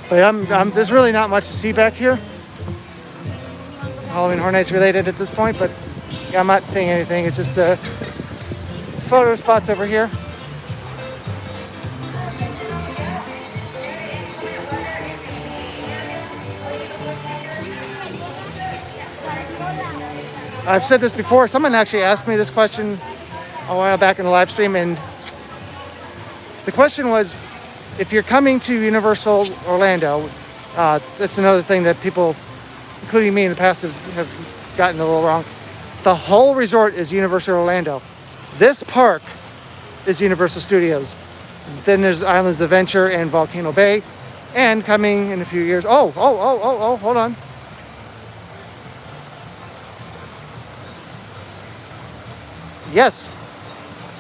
Speaker 1: But there's really not much to see back here. Halloween Horror Nights related at this point, but I'm not seeing anything. It's just the photo spots over here. I've said this before. Someone actually asked me this question a while back in the live stream, and the question was, if you're coming to Universal Orlando, that's another thing that people, including me in the past, have gotten a little wrong. The whole resort is Universal Orlando. This park is Universal Studios. Then there's Islands of Adventure and Volcano Bay, and coming in a few years. Oh, hold on. Yes,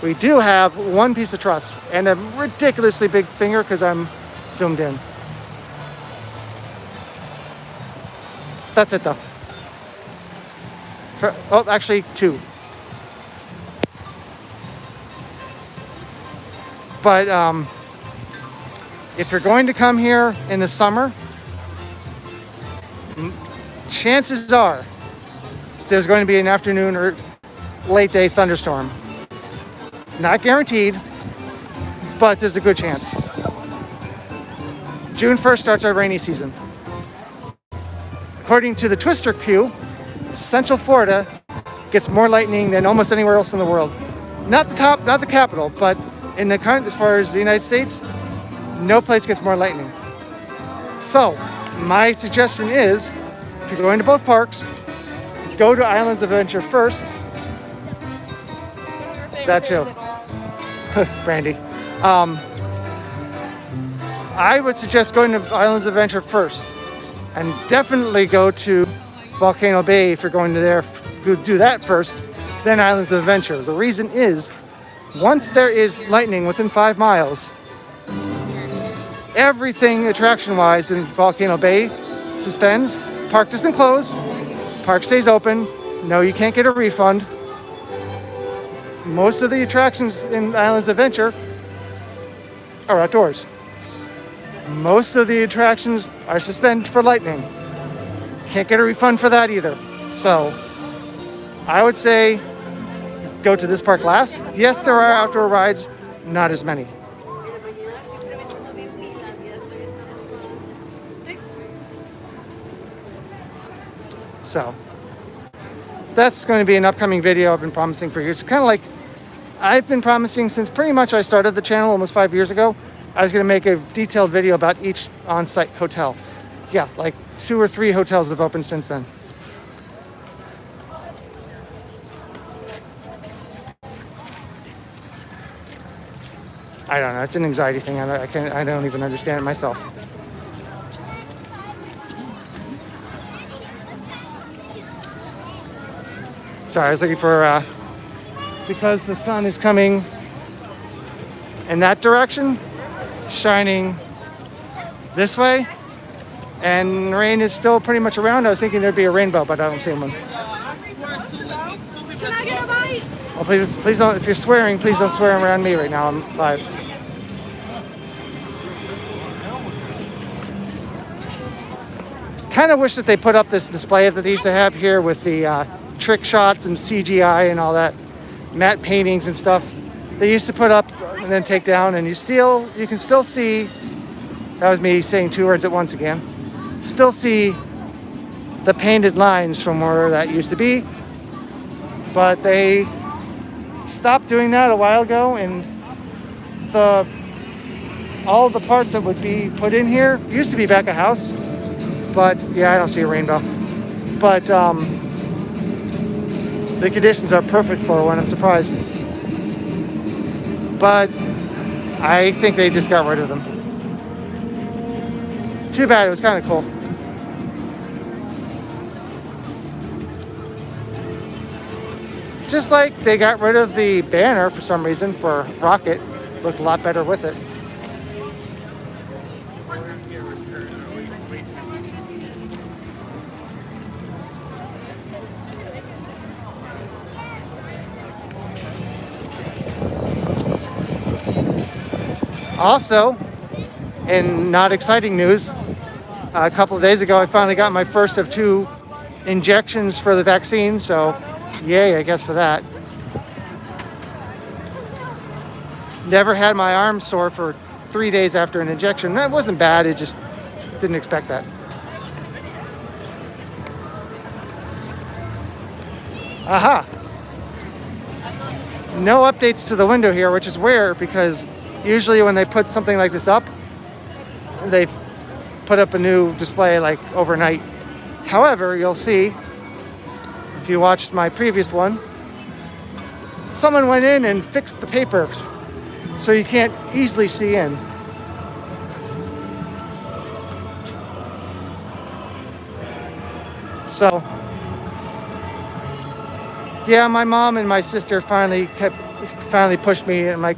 Speaker 1: we do have one piece of truss and a ridiculously big finger because I'm zoomed in. That's it though. Oh, actually 2. But if you're going to come here in the summer, chances are there's going to be an afternoon or late day thunderstorm. Not guaranteed, but there's a good chance. June 1st starts our rainy season. According to the Twister queue, Central Florida gets more lightning than almost anywhere else in the world. Not the capital, but in the as far as the United States, no place gets more lightning. So, my suggestion is, if you're going to both parks, go to Islands of Adventure first. That's you, Brandy. I would suggest going to Islands of Adventure first, and definitely go to Volcano Bay if you're going to there. Do that first, then Islands of Adventure. The reason is, once there is lightning within 5 miles, everything attraction-wise in Volcano Bay suspends. Park doesn't close. Park stays open. No, you can't get a refund. Most of the attractions in Islands of Adventure are outdoors. Most of the attractions are suspended for lightning. Can't get a refund for that either. So, I would say go to this park last. Yes, there are outdoor rides, not as many. So, that's going to be an upcoming video I've been promising for years. It's kind of like I've been promising since pretty much I started the channel almost 5 years ago. I was going to make a detailed video about each on-site hotel. Yeah, like 2 or 3 hotels have opened since then. I don't know. It's an anxiety thing. I don't even understand it myself. Sorry, I was looking for, because the sun is coming in that direction, shining this way, and rain is still pretty much around. I was thinking there'd be a rainbow, but I don't see one.
Speaker 5: Can I get a bite?
Speaker 1: Well, please don't, if you're swearing, please don't swear around me right now. I'm live. Kind of wish that they put up this display that they used to have here with the trick shots and CGI and all that, matte paintings and stuff. They used to put up and then take down, and you can still see, that was me saying 2 words at once again, still see the painted lines from where that used to be. But they stopped doing that a while ago, and all the parts that would be put in here used to be back of house. But yeah, I don't see a rainbow. But the conditions are perfect for one. I'm surprised. But I think they just got rid of them. Too bad, it was kind of cool. Just like they got rid of the banner for some reason for Rocket. Looked a lot better with it. Also, in not exciting news, a couple of days ago I finally got my first of 2 injections for the vaccine, so yay, I guess, for that. Never had my arm sore for 3 days after an injection. That wasn't bad, it just didn't expect that. Aha! No updates to the window here, which is rare because usually when they put something like this up, they put up a new display like overnight. However, you'll see, if you watched my previous one, someone went in and fixed the paper so you can't easily see in. So, yeah, my mom and my sister finally pushed me, and I'm like,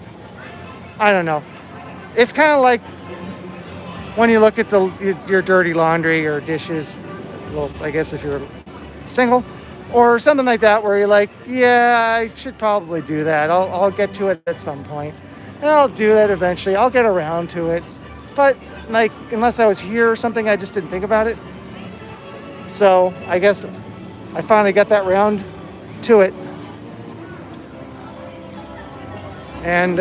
Speaker 1: I don't know. It's kind of like when you look at your dirty laundry or dishes, well, I guess if you're single, or something like that, where you're like, yeah, I should probably do that. I'll get to it at some point. And I'll do that eventually. I'll get around to it. But like, unless I was here or something, I just didn't think about it. So I guess I finally got that round to it. And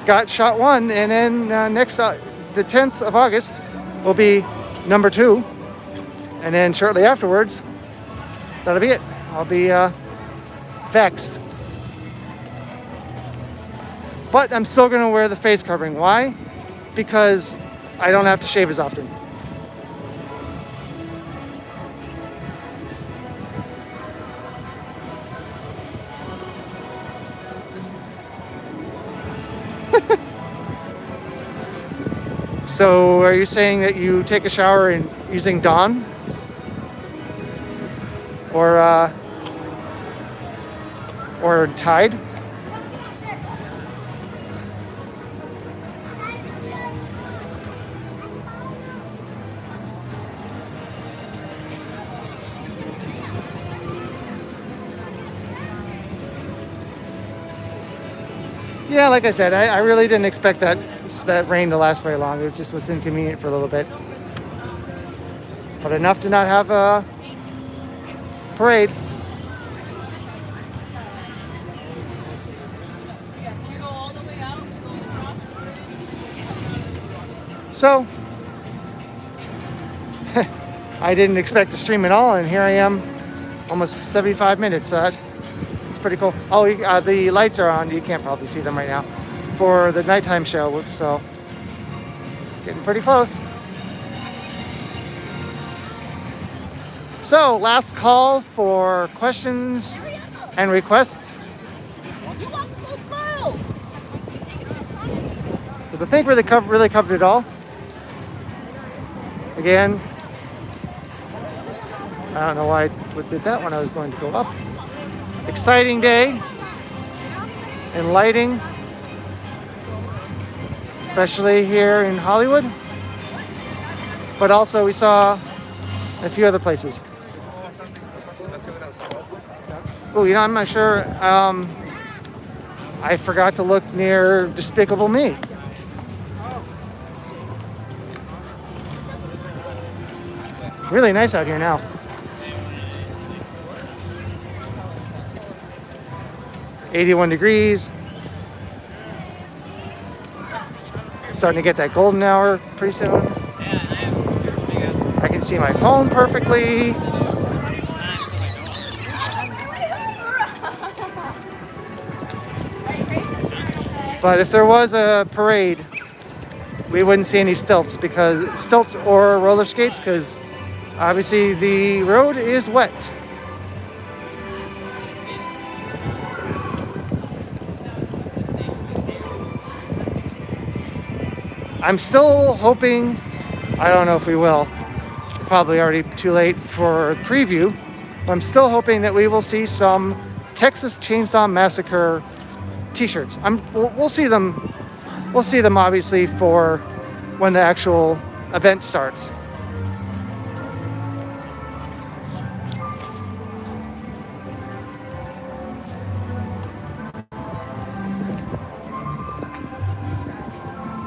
Speaker 1: got shot 1, and then next, the 10th of August will be number 2. And then shortly afterwards, that'll be it. I'll be vexed. But I'm still going to wear the face covering. Why? Because I don't have to shave as often. So are you saying that you take a shower using Dawn? Or Tide? Yeah, like I said, I really didn't expect that rain to last very long. It just was inconvenient for a little bit. But enough to not have a parade. So, I didn't expect to stream at all, and here I am, almost 75 minutes. It's pretty cool. Oh, the lights are on. You can't probably see them right now for the nighttime show, so getting pretty close. So, last call for questions and requests.
Speaker 5: You walk so slow.
Speaker 1: Because I think we really covered it all. Again, I don't know why I did that when I was going to go up. Exciting day and lighting, especially here in Hollywood. But also we saw a few other places. Oh, you know, I'm not sure. I forgot to look near Despicable Me. Really nice out here now. $81 degrees. Starting to get that golden hour pretty soon. I can see my phone perfectly. But if there was a parade, we wouldn't see any stilts or roller skates because obviously the road is wet. I'm still hoping, I don't know if we will, probably already too late for a preview, but I'm still hoping that we will see some Texas Chainsaw Massacre t-shirts. We'll see them. We'll see them obviously for when the actual event starts.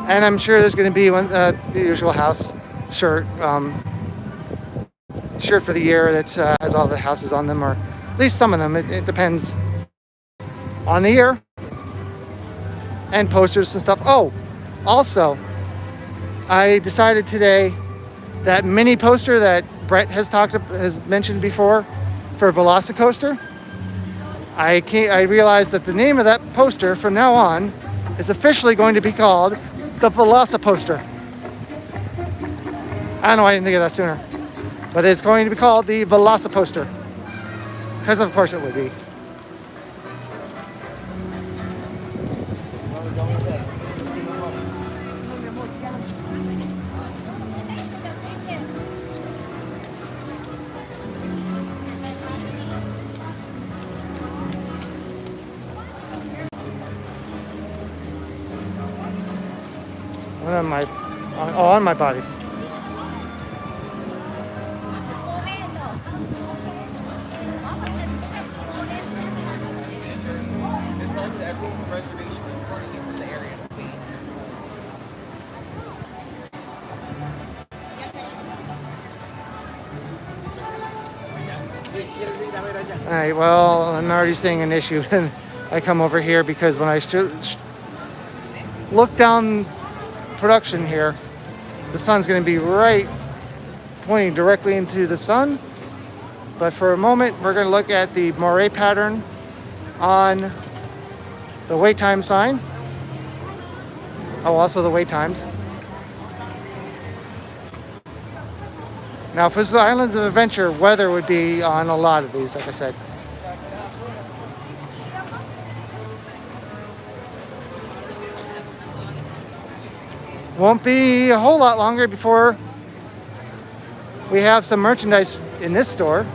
Speaker 1: And I'm sure there's going to be the usual house shirt, shirt for the year that has all the houses on them, or at least some of them. It depends on the year. And posters and stuff. Oh, also, I decided today that mini poster that Brett has mentioned before for Velocicoaster. I realized that the name of that poster from now on is officially going to be called the Velociposter. I don't know why I didn't think of that sooner, but it's going to be called the Velociposter, because of course it would be. On my body. Alright, well, I'm already seeing an issue. I come over here because when I look down production here, the sun's going to be pointing directly into the sun. But for a moment, we're going to look at the moire pattern on the wait time sign. Oh, also the wait times. Now, if it was the Islands of Adventure, weather would be on a lot of these, like I said. Won't be a whole lot longer before we have some merchandise in this store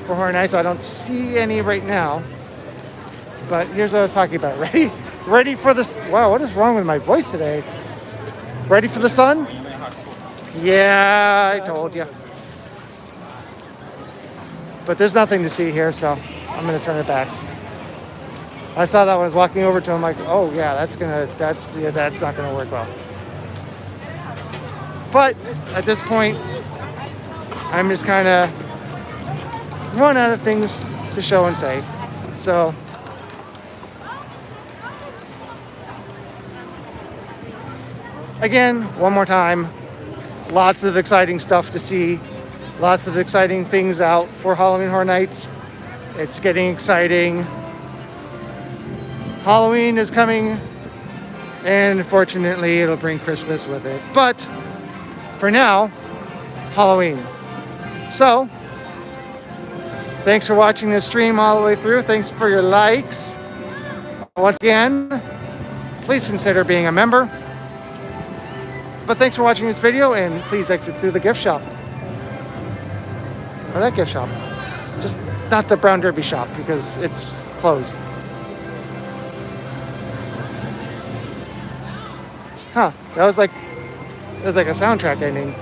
Speaker 1: for Horror Nights. I don't see any right now, but here's what I was talking about. Ready for this? Wow, what is wrong with my voice today? Ready for the sun? Yeah, I told you. But there's nothing to see here, so I'm gonna turn it back. I saw that when I was walking over to him, like, oh yeah, that's not gonna work well. But at this point, I'm just kind of run out of things to show and say. So again, one more time, lots of exciting stuff to see. Lots of exciting things out for Halloween Horror Nights. It's getting exciting. Halloween is coming, and unfortunately, it'll bring Christmas with it. But for now, Halloween. So, thanks for watching this stream all the way through. Thanks for your likes. Once again, please consider being a member. But thanks for watching this video, and please exit through the gift shop. Or that gift shop. Just not the Brown Derby shop because it's closed. Huh, that was like a soundtrack ending.